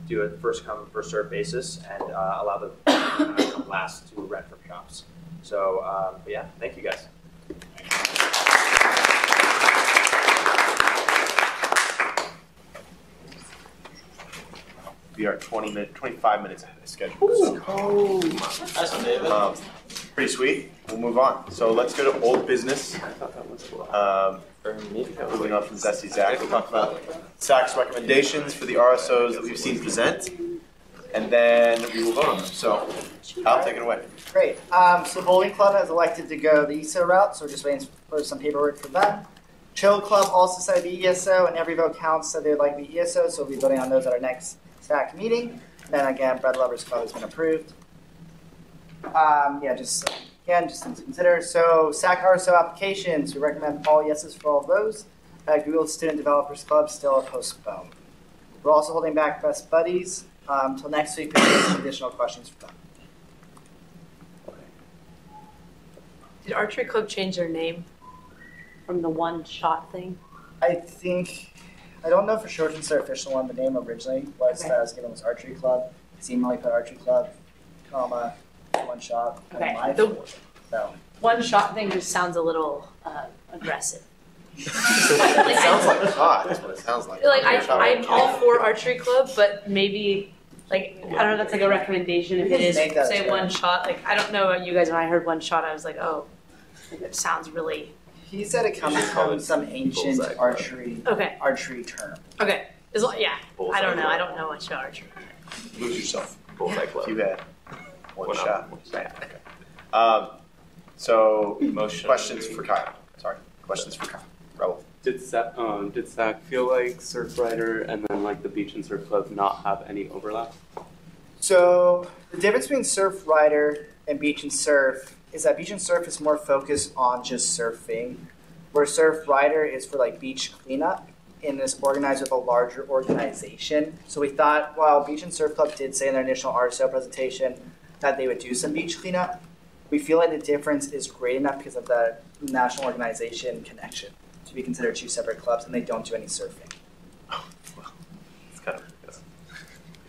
Speaker 4: do a first come, first served basis and allow the last to rent from shops. So, but yeah, thank you guys. We are 25 minutes ahead of schedule. Pretty sweet. We'll move on. So let's go to old business. Moving on from Zesty Zach, we'll talk about Zach's recommendations for the RSOs that we've seen present, and then we will vote on them. So, I'll take it away.
Speaker 13: Great. So Bowling Club has elected to go the ESO route, so we're just waiting for some paperwork for them. Chill Club also said the ESO, and every vote counts said they would like the ESO, so we'll be voting on those at our next SAC meeting. And then again, Bread Lovers Club has been approved. Just things to consider. So SAC RSO applications, we recommend all yeses for all of those. Google Student Developers Club still a postpone. We're also holding back Best Buddies until next week. We have some additional questions for them.
Speaker 1: Did Archery Club change their name from the one shot thing?
Speaker 13: I don't know for sure since their official one. The name originally was given was Archery Club. His email put Archery Club, comma, one shot.
Speaker 1: Okay. The one shot thing just sounds a little aggressive.
Speaker 4: It sounds like hot. That's what it sounds like.
Speaker 1: I'm all for Archery Club, but maybe I don't know if that's like a recommendation. If it is say one shot, I don't know about you guys. When I heard one shot, I was like, oh, it sounds really.
Speaker 13: He said it comes from some ancient archery term.
Speaker 1: Okay. I don't know. I don't know much about archery.
Speaker 4: Lose yourself. Bullseye club. You had one shot. Okay. So, questions for Kyle. Sorry. Questions for Kyle. Rebel.
Speaker 18: Did Zach feel like Surf Rider and then the Beach and Surf Club not have any overlap?
Speaker 13: So, the difference between Surf Rider and Beach and Surf is that Beach and Surf is more focused on just surfing, where Surf Rider is for beach cleanup and is organized with a larger organization. So we thought, while Beach and Surf Club did say in their initial RSO presentation that they would do some beach cleanup, we feel like the difference is great enough because of the national organization connection to be considered 2 separate clubs, and they don't do any surfing.
Speaker 4: Oh, well, it's kind of yes.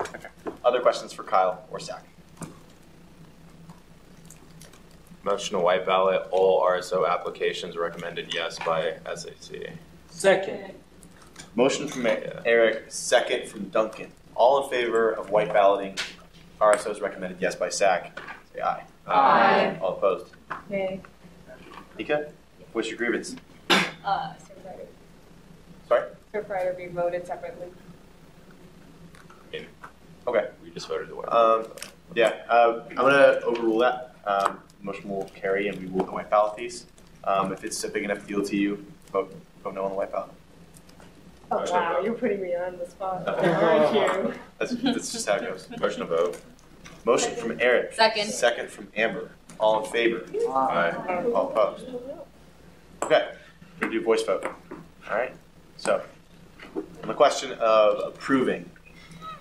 Speaker 4: Okay. Other questions for Kyle or Zach?
Speaker 9: Motion to white ballot all RSO applications recommended yes by SAC.
Speaker 8: Second.
Speaker 4: Motion from Eric, second from Duncan. All in favor of white balloting RSOs recommended yes by SAC, say aye.
Speaker 1: Aye.
Speaker 4: All opposed?
Speaker 17: Nay.
Speaker 4: Nika, what's your grievance?
Speaker 17: Surf Rider.
Speaker 4: Sorry?
Speaker 17: Surf Rider be voted separately.
Speaker 4: Okay.
Speaker 9: We just voted the white.
Speaker 4: I'm going to overrule that. Motion will carry, and we will the white ballot these. If it's a big enough deal to you, vote no on the white ballot.
Speaker 17: Oh wow, you're putting me on the spot.
Speaker 4: Thank you. That's just how it goes.
Speaker 9: Motion to vote.
Speaker 4: Motion from Eric.
Speaker 16: Second.
Speaker 4: Second from Amber. All in favor?
Speaker 9: Aye.
Speaker 4: All opposed? Okay. We're going to do voice vote. All right. So, on the question of approving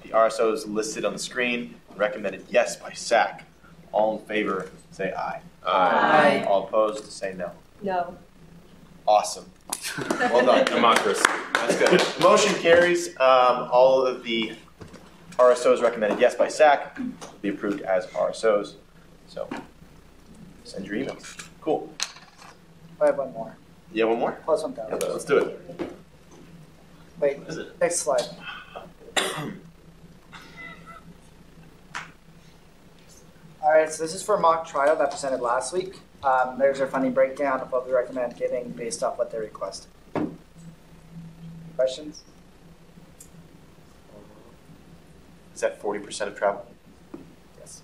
Speaker 4: the RSOs listed on the screen, recommended yes by SAC. All in favor, say aye.
Speaker 9: Aye.
Speaker 4: All opposed, say no.
Speaker 1: No.
Speaker 4: Awesome. Well done.
Speaker 9: Democracy.
Speaker 4: That's good. The motion carries. All of the RSOs recommended yes by SAC will be approved as RSOs. So send your emails. Cool.
Speaker 13: I have one more.
Speaker 4: You have one more?
Speaker 13: Plus 1,000.
Speaker 4: Yeah, let's do it.
Speaker 13: Wait, next slide. All right, so this is for mock trial that presented last week. There's our funding breakdown of what we recommend giving based off what they request. Questions?
Speaker 4: Is that 40% of travel?
Speaker 13: Yes.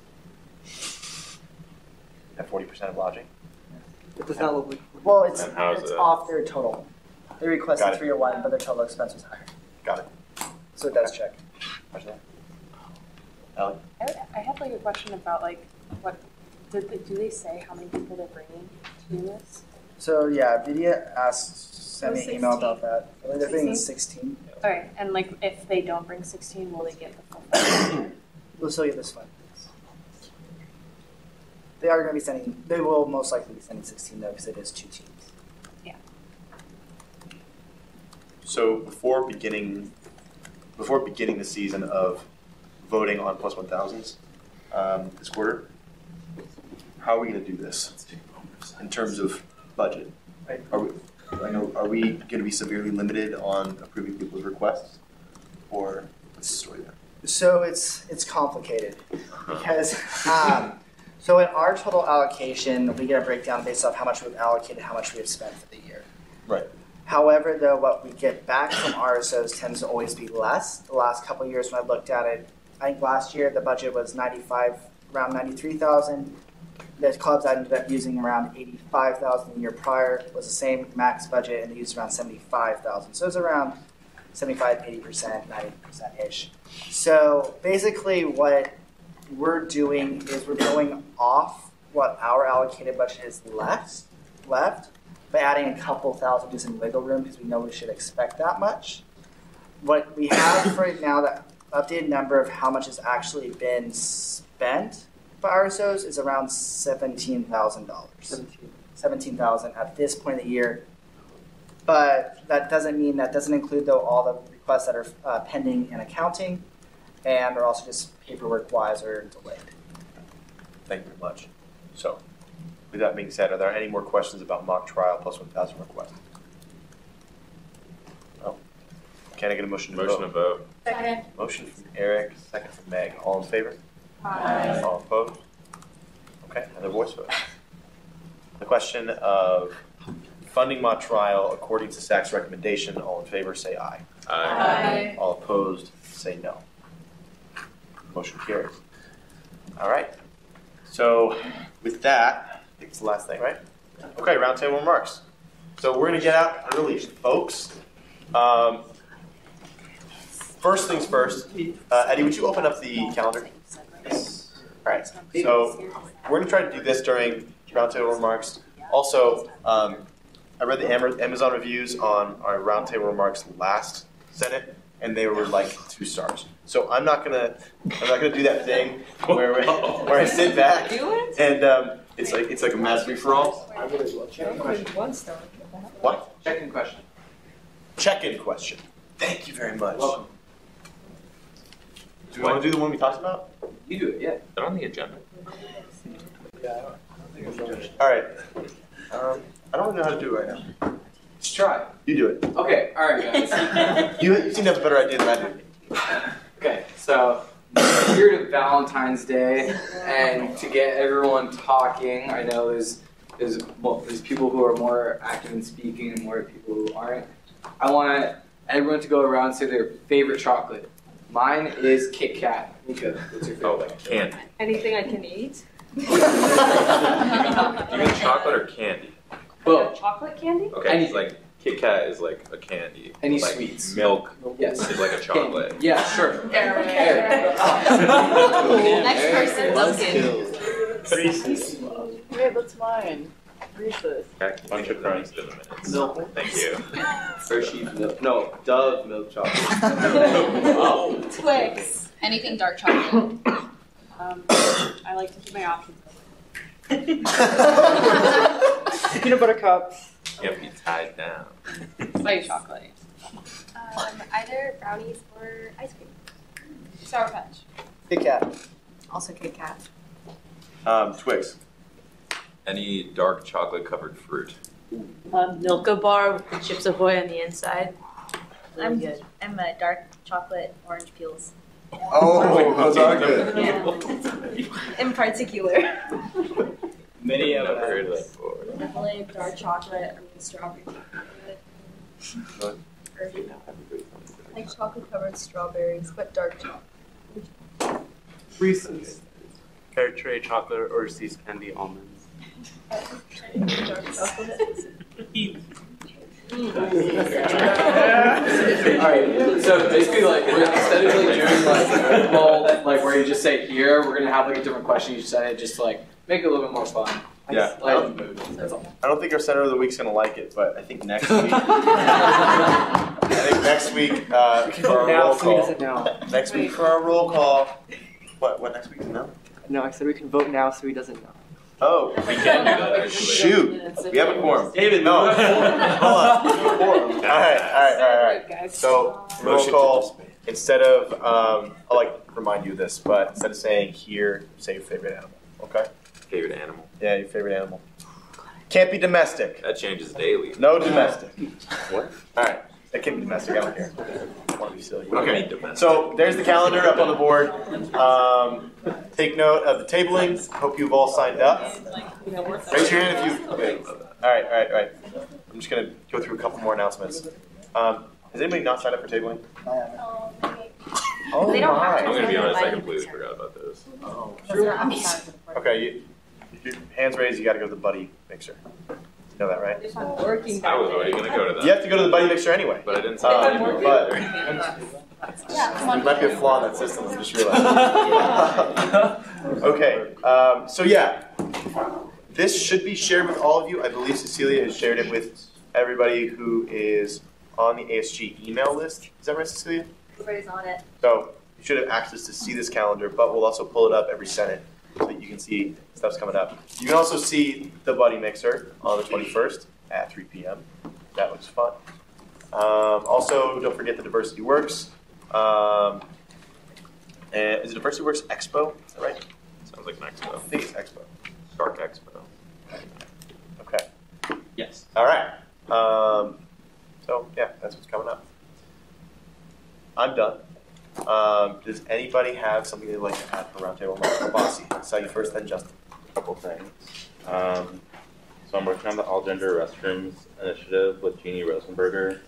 Speaker 4: At 40% of lodging?
Speaker 8: It does not look like.
Speaker 13: Well, it's
Speaker 9: And how's it?
Speaker 13: off their total. They requested
Speaker 4: Got it.
Speaker 13: 301, but their total expense was higher.
Speaker 4: Got it.
Speaker 13: So it does check.
Speaker 4: Roger that. Ellie?
Speaker 7: I have like a question about like what do they say how many people they're bringing to this?
Speaker 13: So yeah, Vidya sent me an email
Speaker 7: 16.
Speaker 13: about that. They're bringing 16.
Speaker 7: All right, and like if they don't bring 16, will they get the full fund?
Speaker 13: We'll still get this one. They are going to be sending. They will most likely be sending 16 though, because it is 2 teams.
Speaker 7: Yeah.
Speaker 4: So before beginning the season of voting on plus 1,000s this quarter, how are we going to do this in terms of budget? Are we going to be severely limited on approving people's requests, or what's the story there?
Speaker 13: So it's complicated because so in our total allocation, we get a breakdown based off how much we've allocated, how much we have spent for the year.
Speaker 4: Right.
Speaker 13: However, though, what we get back from RSOs tends to always be less. The last couple of years when I looked at it, I think last year the budget was around 93,000. The clubs ended up using around 85,000. The year prior was the same max budget, and they used around 75,000. So it's around 75, 80%, 90%-ish. So basically what we're doing is we're going off what our allocated budget is left, by adding a couple thousand just in wiggle room because we know we should expect that much. What we have right now, the updated number of how much has actually been spent by RSOs is around $17,000. 17,000 at this point in the year. But that doesn't include though all the requests that are pending in accounting and are also just paperwork wise or delayed.
Speaker 4: Thank you very much. So, with that being said, are there any more questions about mock trial plus 1,000 requests? No. Can I get a motion to vote?
Speaker 9: Motion to vote.
Speaker 1: Second.
Speaker 4: Motion from Eric, second from Meg. All in favor?
Speaker 1: Aye.
Speaker 4: All opposed? Okay, another voice vote. The question of funding mock trial according to SAC's recommendation. All in favor, say aye.
Speaker 1: Aye.
Speaker 4: All opposed, say no. Motion carries. All right. So with that, I think it's the last thing, right? Okay, roundtable remarks. So we're going to get out early, folks. First things first. Eddie, would you open up the calendar? Yes. All right. So we're going to try to do this during roundtable remarks. Also, I read the Amazon reviews on our roundtable remarks last Senate, and they were like 2 stars. So I'm not gonna do that thing where I sit back and it's like a mass free for all.
Speaker 8: I'm going to check in question.
Speaker 1: 1 star.
Speaker 4: What?
Speaker 8: Check-in question.
Speaker 4: Check-in question. Thank you very much.
Speaker 8: Welcome.
Speaker 4: Do we want to do the one we talked about?
Speaker 8: You do it, yeah.
Speaker 9: They're on the agenda.
Speaker 4: All right. I don't know how to do it right now.
Speaker 8: Let's try.
Speaker 4: You do it.
Speaker 8: Okay, all right, guys.
Speaker 4: You seem to have a better idea than I do.
Speaker 8: Okay, so in the spirit of Valentine's Day, and to get everyone talking, I know there's people who are more active in speaking and more people who aren't. I want everyone to go around and say their favorite chocolate. Mine is Kit Kat. Mika, what's your favorite?
Speaker 9: Candy.
Speaker 1: Anything I can eat?
Speaker 9: Do you mean chocolate or candy?
Speaker 8: Both.
Speaker 1: Chocolate candy?
Speaker 9: Okay, it's like Kit Kat is like a candy.
Speaker 8: Any
Speaker 9: like
Speaker 8: sweets?
Speaker 9: Milk
Speaker 8: Yes.
Speaker 9: is like a chocolate.
Speaker 8: Yeah, sure.
Speaker 1: Next person, Duncan.
Speaker 8: Reese's.
Speaker 1: Wait, what's mine? Reese's.
Speaker 9: Okay, bunch of crumbs in a minute.
Speaker 8: Milk.
Speaker 9: Thank you.
Speaker 8: Hershey's milk. No, Dove milk chocolate.
Speaker 1: Twix.
Speaker 7: Anything dark chocolate. I like to keep my options open. Peanut butter cups.
Speaker 9: You have to be tied down.
Speaker 7: White chocolate.
Speaker 17: Either brownies or ice cream. Sour Patch.
Speaker 13: Kit Kat.
Speaker 1: Also Kit Kat.
Speaker 4: Twix.
Speaker 9: Any dark chocolate covered fruit.
Speaker 1: Milka bar with the Chips Ahoy on the inside.
Speaker 10: I'm a dark chocolate orange peels.
Speaker 4: Oh, those are good.
Speaker 10: In particular.
Speaker 12: Many of
Speaker 9: Never heard of
Speaker 12: us.
Speaker 9: that before.
Speaker 10: Definitely dark chocolate or strawberry. Like chocolate covered strawberries, but dark chocolate.
Speaker 18: Reese's. Pear tray chocolate or Reese's candy almonds.
Speaker 10: Dark chocolate.
Speaker 14: Alright, so basically like instead of like doing like well like where you just say here, we're gonna have like a different question you said, just like make it a little bit more fun.
Speaker 4: Yeah.
Speaker 14: Lighten the mood. That's all.
Speaker 4: I don't think our center of the week's gonna like it, but I think next week. For our roll call. Next week for our roll call. What next week is now?
Speaker 8: No, I said we can vote now so he doesn't know.
Speaker 4: Oh,
Speaker 9: we can do that.
Speaker 4: Shoot, we have a quorum. David, no. Hold on. All right. So roll call. Instead of, I'll like remind you of this, but instead of saying here, say your favorite animal. Okay.
Speaker 9: Favorite animal.
Speaker 4: Yeah, your favorite animal. Can't be domestic.
Speaker 9: That changes daily.
Speaker 4: No domestic.
Speaker 9: What?
Speaker 4: All right. That can't be domestic. I don't care. I want to be silly.
Speaker 9: What do you mean
Speaker 4: Okay.
Speaker 9: domestic?
Speaker 4: So there's the calendar up on the board. Take note of the tabling. Hope you've all signed up. Raise your hand if you. Okay. All right. I'm just gonna go through a couple more announcements. Has anybody not signed up for tabling? Oh
Speaker 1: They don't have
Speaker 4: my.
Speaker 1: to.
Speaker 9: I'm gonna be honest, I completely forgot about those.
Speaker 4: Okay, if your hands raised, you got to go to the buddy mixer. You know that, right?
Speaker 9: I was already gonna go to that.
Speaker 4: You have to go to the buddy mixer anyway.
Speaker 9: But I didn't say that.
Speaker 4: But there might be a flaw in that system. I just realized. Okay, so yeah, this should be shared with all of you. I believe Cecilia has shared it with everybody who is on the ASG email list. Is that right, Cecilia?
Speaker 10: Everybody's on it.
Speaker 4: So you should have access to see this calendar, but we'll also pull it up every Senate so that you can see stuff's coming up. You can also see the Buddy Mixer on the 21st at 3 p.m. That looks fun. Also, don't forget the Diversity Works. And is it Diversity Works Expo? Is that right?
Speaker 9: Sounds like an expo.
Speaker 4: I think it's Expo.
Speaker 9: Stark Expo.
Speaker 4: Okay.
Speaker 12: Yes.
Speaker 4: All right. So yeah, that's what's coming up. I'm done. Does anybody have something they'd like to add for Roundtable? Bossy, saw you first, then Justin.
Speaker 11: A couple things. So I'm working on the all gender restrooms initiative with Jeannie Rosenberger.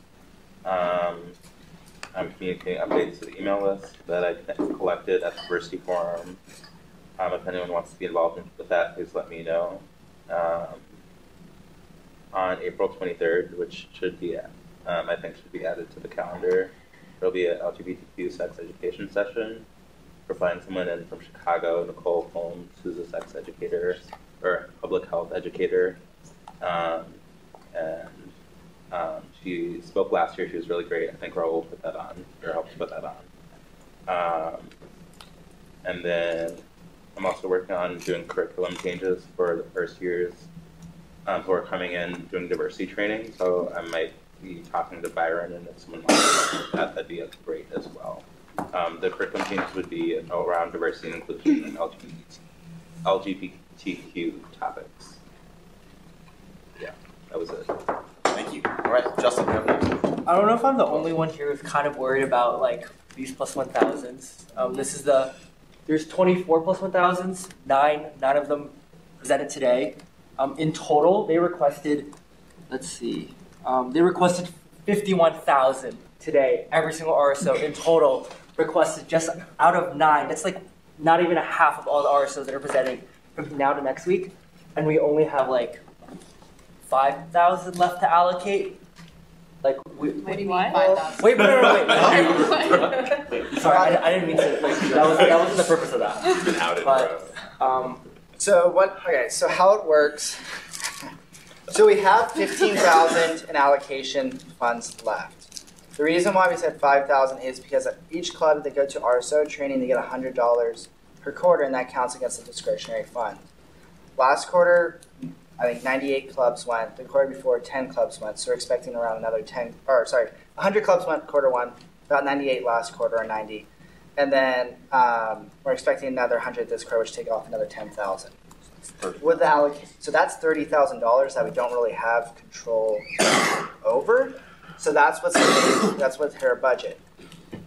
Speaker 11: I'm communicating updates to the email list that I collected at the Diversity Forum. If anyone wants to be involved with that, please let me know. On April 23rd, which should be, I think should be added to the calendar, there'll be an LGBTQ sex education session. We're flying someone in from Chicago, Nicole Holmes, who's a sex educator or public health educator. She spoke last year. She was really great. I think Raul will put that on, or helped put that on. And then I'm also working on doing curriculum changes for the first years who are coming in doing diversity training. So I might be talking to Byron, and if someone wants to do that, that'd be great as well. The curriculum changes would be around diversity and inclusion and LGBTQ topics. Yeah, that was it.
Speaker 4: Thank you. All right, Justin.
Speaker 8: I don't know if I'm the only one here who's kind of worried about like these plus 1,000s. This is there's 24 plus 1,000s, nine of them presented today. In total, they requested, they requested 51,000 today. Every single RSO in total requested just out of 9. That's like not even a half of all the RSOs that are presented from now to next week. And we only have like 5,000 left to allocate. Like,
Speaker 7: What do you mean 5,000?
Speaker 8: Wait. Sorry, I didn't mean to. That wasn't the purpose of that.
Speaker 9: You've been outed, bro.
Speaker 13: So how it works. So we have 15,000 in allocation funds left. The reason why we said 5,000 is because at each club that go to RSO training, they get $100 per quarter, and that counts against the discretionary fund. Last quarter, I think 98 clubs went. The quarter before, 10 clubs went. So we're expecting around another 100 clubs went quarter one, about 98 last quarter, or 90. And then we're expecting another 100 this quarter, which take off another 10,000. With the allocation, so that's $30,000 that we don't really have control over. So that's what's her budget.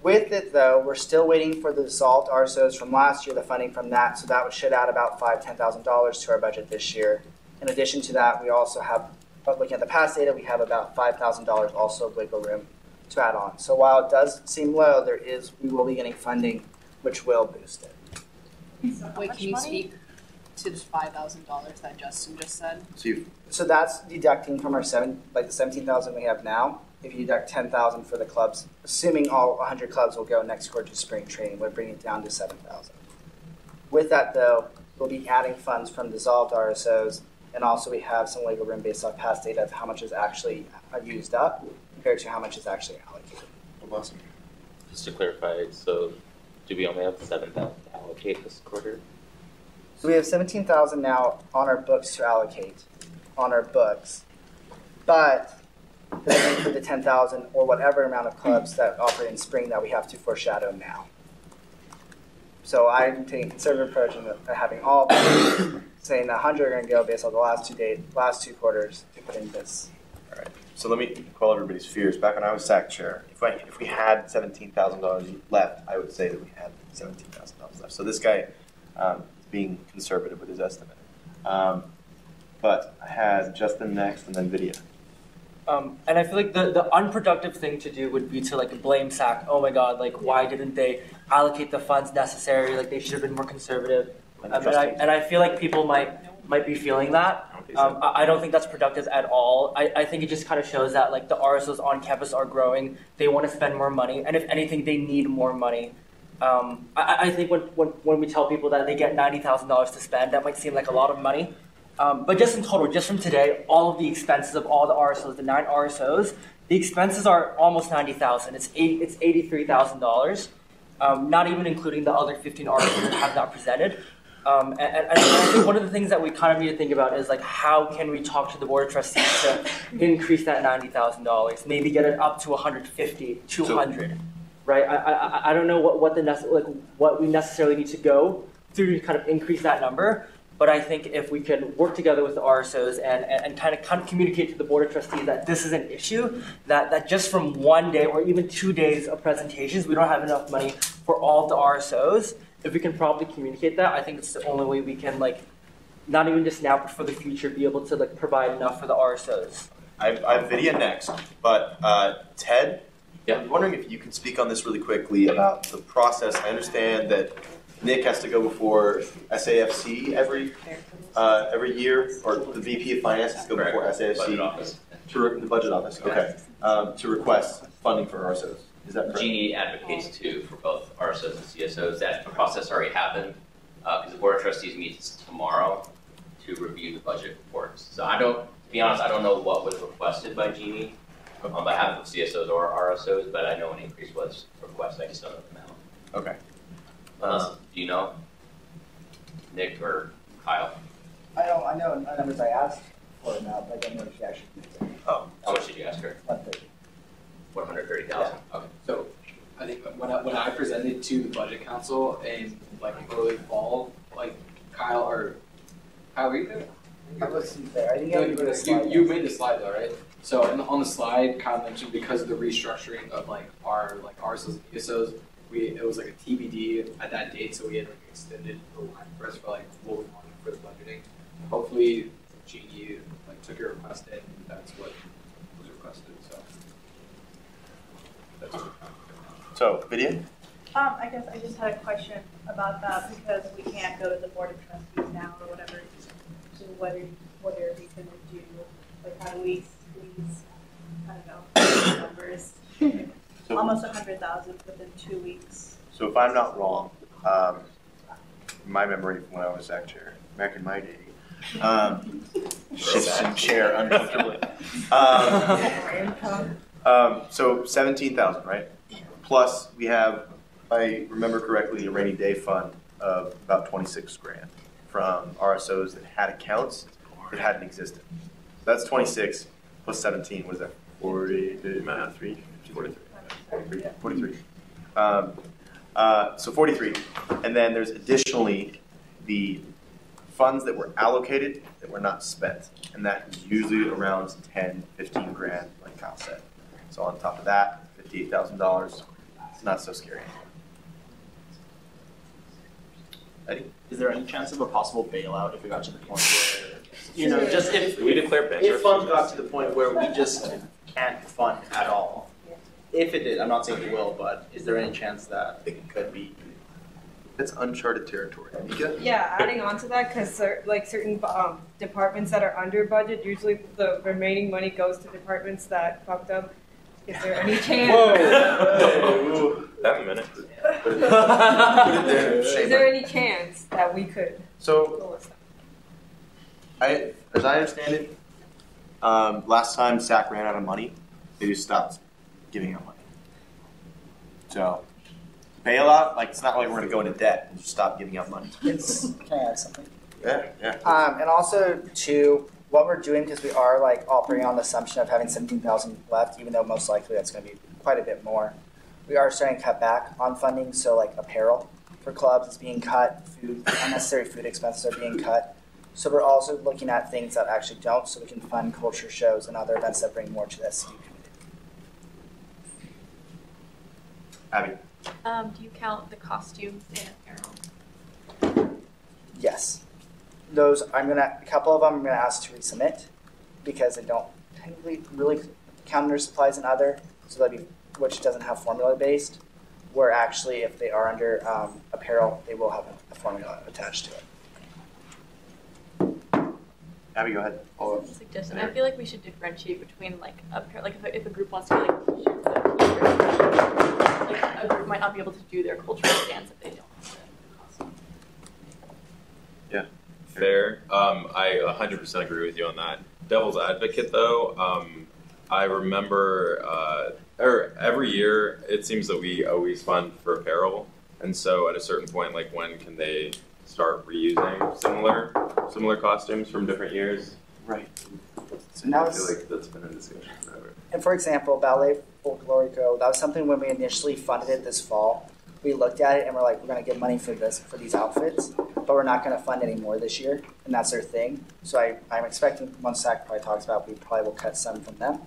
Speaker 13: With it though, we're still waiting for the dissolved RSOs from last year, the funding from that. So that should add about $10,000 to our budget this year. In addition to that, we also have, looking at the past data, we have about $5,000 also of wiggle room to add on. So while it does seem low, we will be getting funding, which will boost it.
Speaker 7: Wait, can you speak to the $5,000 that Justin just said?
Speaker 13: So that's deducting from our the 17,000 we have now. If you deduct 10,000 for the clubs, assuming all 100 clubs will go next quarter to spring training, we'll bring it down to 7,000. With that though, we'll be adding funds from dissolved RSOs, and also we have some wiggle room based off past data of how much is actually used up compared to how much is actually allocated.
Speaker 11: Awesome. Just to clarify, so do we only have 7,000 to allocate this quarter?
Speaker 13: So we have 17,000 now on our books to allocate, but then for the 10,000 or whatever amount of clubs that operate in spring that we have to foreshadow now. So I'm taking a conservative approach and having all saying 100 are going to go based on the last two quarters to put in this.
Speaker 4: All right. So let me quell everybody's fears. Back when I was SAC chair, if we had $17,000 left, I would say that we had $17,000 left. So this guy is being conservative with his estimate. But I had Justin next and then Vidya.
Speaker 8: And I feel like the unproductive thing to do would be to like blame SAC. Oh my God, like why didn't they allocate the funds necessary? Like they should have been more conservative. And I feel like people might be feeling that. I don't think that's productive at all. I think it just kind of shows that like the RSOs on campus are growing. They want to spend more money, and if anything, they need more money. I think when we tell people that they get $90,000 to spend, that might seem like a lot of money. But just in total, just from today, all of the expenses of all the RSOs, the 9 RSOs, the expenses are almost $90,000. It's $83,000, not even including the other 15 RSOs that have not presented. And I think one of the things that we kind of need to think about is like how can we talk to the board of trustees to increase that $90,000, maybe get it up to $150,000, $200,000, right? I don't know what we necessarily need to go through to kind of increase that number. But I think if we can work together with the RSOs and kind of communicate to the Board of Trustees that this is an issue, that just from 1 day or even 2 days of presentations, we don't have enough money for all of the RSOs. If we can properly communicate that, I think it's the only way we can, like, not even just now, but for the future, be able to like provide enough for the RSOs.
Speaker 4: I have Vidya next, but Ted, I'm wondering if you can speak on this really quickly about the process. I understand that Nick has to go before SAFC every year, or the VP of Finance has to go before SAFC.
Speaker 6: Budget office.
Speaker 4: The budget office, okay. To request funding for RSOs. Is that correct?
Speaker 6: Genie advocates too for both RSOs and CSOs. That process already happened because the Board of Trustees meets tomorrow to review the budget reports. So to be honest, I don't know what was requested by Genie on behalf of CSOs or RSOs, but I know an increase was requested. I just don't know the amount.
Speaker 4: Okay.
Speaker 6: Do you know, Nick or Kyle?
Speaker 13: I know numbers I asked for now, but I don't know if she actually did it.
Speaker 6: Oh, how much did you ask her?
Speaker 13: 130.
Speaker 6: 130,000.
Speaker 14: Okay. So I think when I presented to the budget council in like early fall, like Kyle, were you there?
Speaker 13: I wasn't there. I didn't
Speaker 14: you made the slide though, right? So on the slide, Kyle mentioned because of the restructuring of like our RSOs and ESOs, it was like a TBD at that date, so we had like extended the line for us for like what we wanted for the budgeting. Hopefully, Genie like took your request in, and that's what was requested.
Speaker 4: So, Vidya?
Speaker 10: I guess I just had a question about that because we can't go to the Board of Trustees now or whatever. So what are we going to do? Like, how do we squeeze, I don't know, numbers?
Speaker 4: So,
Speaker 10: almost 100,000 within 2 weeks.
Speaker 4: So if I'm not wrong, my memory from when I was SAC chair, back in my day, shifts in chair uncomfortably. So 17,000, right? Plus we have, if I remember correctly, a rainy day fund of about 26 grand from RSOs that had accounts that hadn't existed. That's 26 plus 17. What is that? 43. 43. So 43. And then there's additionally the funds that were allocated that were not spent. And that is usually around 10, 15 grand, like Kyle said. So on top of that, $58,000. It's not so scary. Eddie?
Speaker 15: Is there any chance of a possible bailout if we got to the point where, just if
Speaker 9: we declare bankruptcy?
Speaker 15: If funds got to the point where we just can't fund at all? If it did, I'm not saying it will, but is there any chance that it could be?
Speaker 4: It's uncharted territory.
Speaker 20: Yeah, adding on to that, because certain departments that are under budget, usually the remaining money goes to departments that fucked up. Is there any chance?
Speaker 9: Whoa! That minute.
Speaker 20: Is there any chance that we could?
Speaker 4: So, as I understand it, last time SAC ran out of money, they just stopped giving out money. So, bailout, it's not like we're going to go into debt and just stop giving out money.
Speaker 13: Can I add something?
Speaker 4: Yeah.
Speaker 13: And also, too, what we're doing, because we are operating on the assumption of having 17,000 left, even though most likely that's going to be quite a bit more. We are starting to cut back on funding, so apparel for clubs is being cut, unnecessary food expenses are being cut. So we're also looking at things that actually don't, so we can fund culture shows and other events that bring more to the SCU
Speaker 4: community.
Speaker 7: Do you count the costumes and apparel?
Speaker 13: Yes. Those a couple of them I'm gonna ask to resubmit because they don't technically really count under supplies and other, so that'd be which doesn't have formula based. Where actually, if they are under apparel, they will have a formula attached to it.
Speaker 4: Abby, go ahead.
Speaker 7: Suggestion. I feel like we should differentiate between if a group wants to a group might not be able to do their cultural dance if they don't.
Speaker 9: Yeah. Fair. I 100% agree with you on that. Devil's advocate, though, I remember every year it seems that we always fund for apparel, and so at a certain point, when can they start reusing similar costumes from different years?
Speaker 4: Right.
Speaker 13: And
Speaker 9: I feel like that's been a discussion forever.
Speaker 13: And for example, Ballet Folklorico, that was something when we initially funded it this fall. We looked at it and we're like, we're going to get money for these outfits, but we're not going to fund any more this year, and that's their thing. So I'm expecting, once SAC probably talks about, we probably will cut some from them,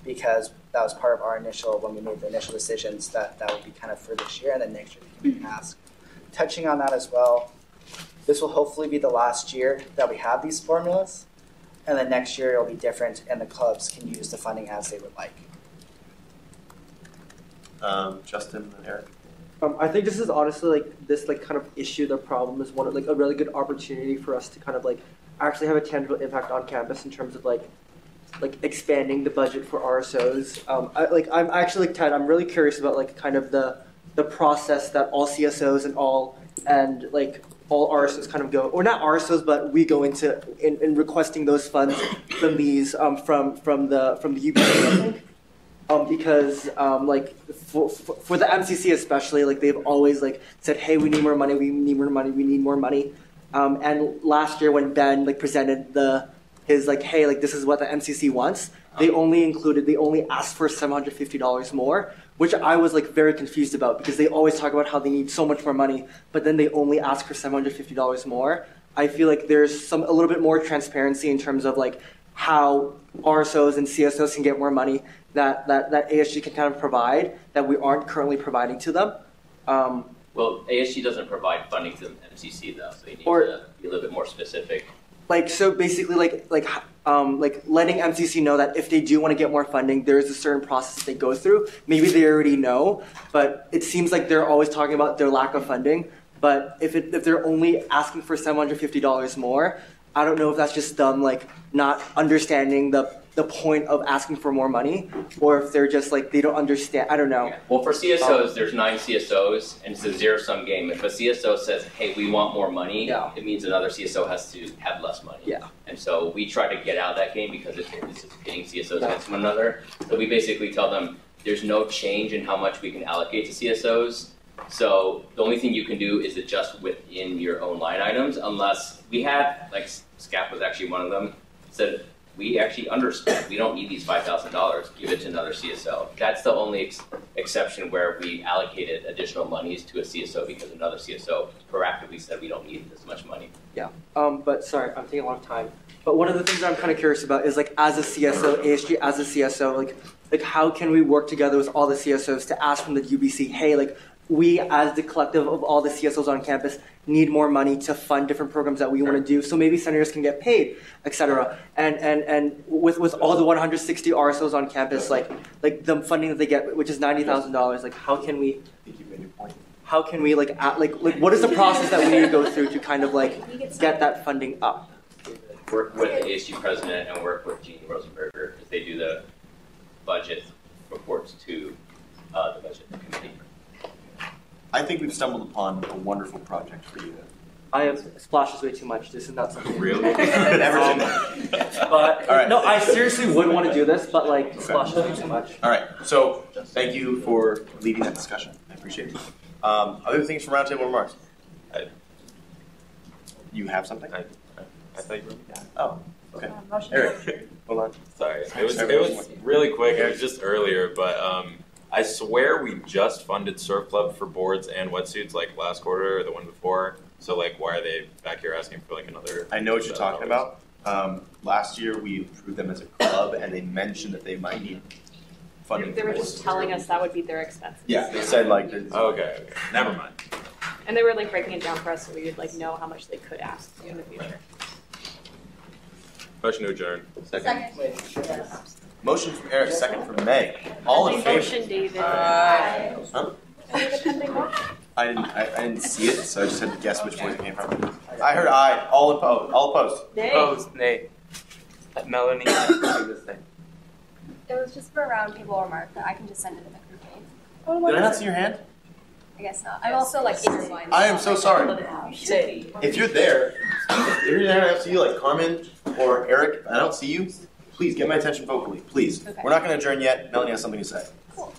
Speaker 13: because that was part of our when we made the initial decisions, that would be kind of for this year, and then next year we can ask. Touching on that as well, this will hopefully be the last year that we have these formulas, and then next year it'll be different, and the clubs can use the funding as they would like.
Speaker 4: Justin and Eric.
Speaker 8: I think this is honestly this kind of issue, the problem is one of a really good opportunity for us to kind of actually have a tangible impact on campus in terms of expanding the budget for RSOs. I'm actually Ted. I'm really curious about kind of the process that all CSOs and all RSOs kind of go, or not RSOs, but we go into in requesting those funds from these from the UBC, I think. Because for the MCC especially, they've always said, hey, we need more money, we need more money, we need more money. And last year when Ben presented his hey, this is what the MCC wants, they only asked for $750 more, which I was very confused about, because they always talk about how they need so much more money, but then they only ask for $750 more. I feel there's a little bit more transparency in terms of how RSOs and CSOs can get more money that ASG can kind of provide that we aren't currently providing to them.
Speaker 6: Well, ASG doesn't provide funding to the MCC though, so you need to be a little bit more specific.
Speaker 8: So basically, letting MCC know that if they do want to get more funding, there is a certain process they go through. Maybe they already know, but it seems like they're always talking about their lack of funding. But if they're only asking for $750 more, I don't know if that's just them not understanding the point of asking for more money, or if they're just they don't understand. I don't know.
Speaker 6: Yeah. Well, for CSOs, there's 9 CSOs, and it's a zero-sum game. If a CSO says, hey, we want more money, it means another CSO has to have less money.
Speaker 8: Yeah.
Speaker 6: And so we try to get out of that game because it's pitting CSOs against one another. So we basically tell them there's no change in how much we can allocate to CSOs. So the only thing you can do is adjust within your own line items, unless we had, like SCAP was actually one of them, said we actually underspent. We don't need these $5,000. Give it to another CSO. That's the only exception where we allocated additional monies to a CSO because another CSO proactively said we don't need this much money.
Speaker 8: Yeah. But sorry, I'm taking a lot of time. But one of the things that I'm kind of curious about is like as a CSO, ASG as a CSO, like how can we work together with all the CSOs to ask from the UBC, hey, like we as the collective of all the CSOs on campus need more money to fund different programs that we want to do, so maybe senators can get paid, etc. And with all the 160 RSOs on campus, like the funding that they get, which is $90,000, like how can we like what is the process that we need to go through to kind of like get that funding up?
Speaker 6: Work with the ASG president and work with Jeannie Rosenberger as they do the budget reports to the budget committee.
Speaker 4: I think we've stumbled upon a wonderful project for you.
Speaker 8: I have splashes way too much. This is not something
Speaker 4: really. Never seen
Speaker 8: that. But all right. No, I seriously would want to do this, but like splashes way too much.
Speaker 4: All right. So thank you for leading that discussion. I appreciate it. Other things from roundtable remarks. You have something?
Speaker 9: I thought you were.
Speaker 4: Oh. Okay.
Speaker 9: Eric, hold on. Sorry. It was really quick. It was just earlier, but I swear we just funded Surf Club for boards and wetsuits like last quarter or the one before. So like, why are they back here asking for like another?
Speaker 4: I know what you're talking about. Last year we approved them as a club, and they mentioned that they might need funding.
Speaker 7: They were just telling us that would be their expenses.
Speaker 4: Yeah, they said like.
Speaker 9: Okay. Never mind.
Speaker 7: And they were like breaking it down for us so we would like know how much they could ask in the future.
Speaker 9: Motion to adjourn.
Speaker 4: Second. Motion from Eric, second from May. All in favor?
Speaker 7: Motion, David.
Speaker 4: Huh?
Speaker 7: I
Speaker 4: I didn't see it, so I just had to guess which voice it came from. I heard aye. All opposed. All opposed.
Speaker 7: Nay.
Speaker 8: Opposed. Nay. Melanie, do this thing.
Speaker 17: It was just for a roundtable remark that I can just send it in the group name.
Speaker 4: Did I not see your hand?
Speaker 17: I guess not. I'm also like intertwined.
Speaker 4: I am so sorry. If you're there, I have to see you like Carmen or Eric. I don't see you. Please get my attention vocally, please.
Speaker 17: Okay.
Speaker 4: We're not going to adjourn yet. Melanie has something to say.
Speaker 17: Cool.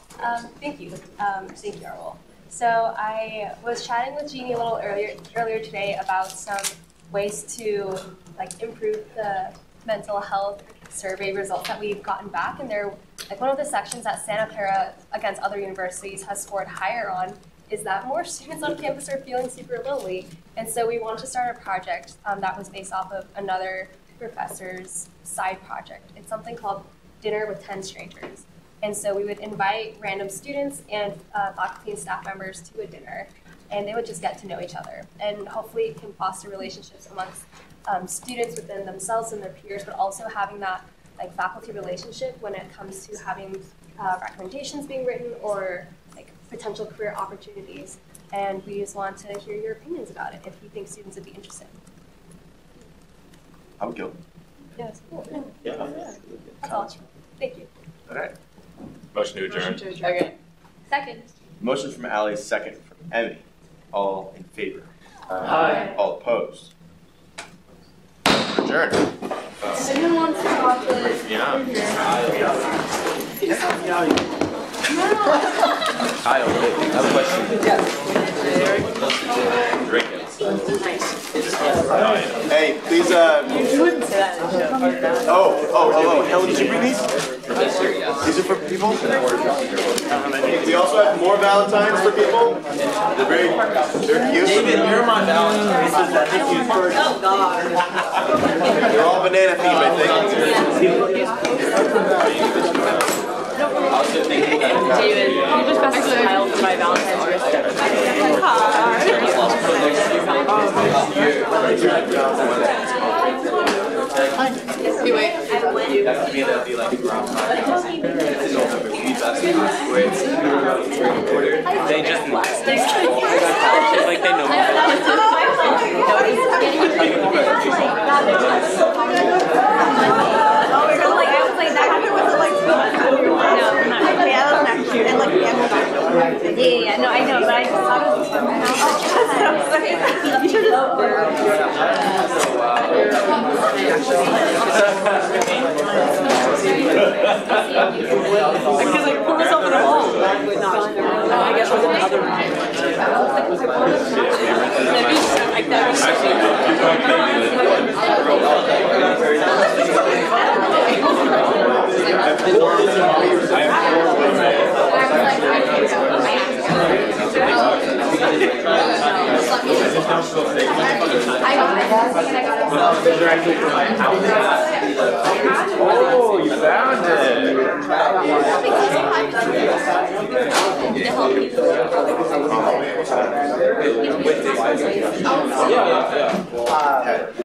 Speaker 17: Thank you. Thank you, Arwol. So I was chatting with Jeannie a little earlier today about some ways to like improve the mental health survey results that we've gotten back, and they're like one of the sections that Santa Clara against other universities has scored higher on is that more students on campus are feeling super lonely. And so we wanted to start a project that was based off of another professor's side project. It's something called Dinner with 10 Strangers. And so we would invite random students and faculty and staff members to a dinner, and they would just get to know each other. And hopefully it can foster relationships amongst students within themselves and their peers, but also having that like faculty relationship when it comes to having recommendations being written or like potential career opportunities. And we just want to hear your opinions about it if you think students would be interested.
Speaker 4: I would go.
Speaker 17: Yeah, it's cool.
Speaker 4: Yeah.
Speaker 17: That's all. Thank you.
Speaker 4: All right.
Speaker 9: Motion to adjourn.
Speaker 17: Okay. Second.
Speaker 4: Motion from Allie, second from Emmy. All in favor?
Speaker 8: Aye.
Speaker 4: All opposed? Adjourned.
Speaker 16: Anyone wants to talk to
Speaker 11: Kyle, I have a question.
Speaker 9: Drink it.
Speaker 4: Hey, please,
Speaker 1: You wouldn't say that in a show.
Speaker 4: hello. Helen, did you bring these? These are for people? We also have more Valentines for people. They're cute.
Speaker 15: David, you're my Valentine.
Speaker 1: Oh, God.
Speaker 4: They're all banana themed, I think.
Speaker 1: David, can you just pass the Kyle for my Valentine's wrist? Anyway,
Speaker 15: That'd be like
Speaker 8: They just like they know.
Speaker 16: Yeah, no, I know, but I just thought it was you should
Speaker 1: because I put myself in a wall. I guess with another
Speaker 9: Those are actually for my house. Oh, you found it.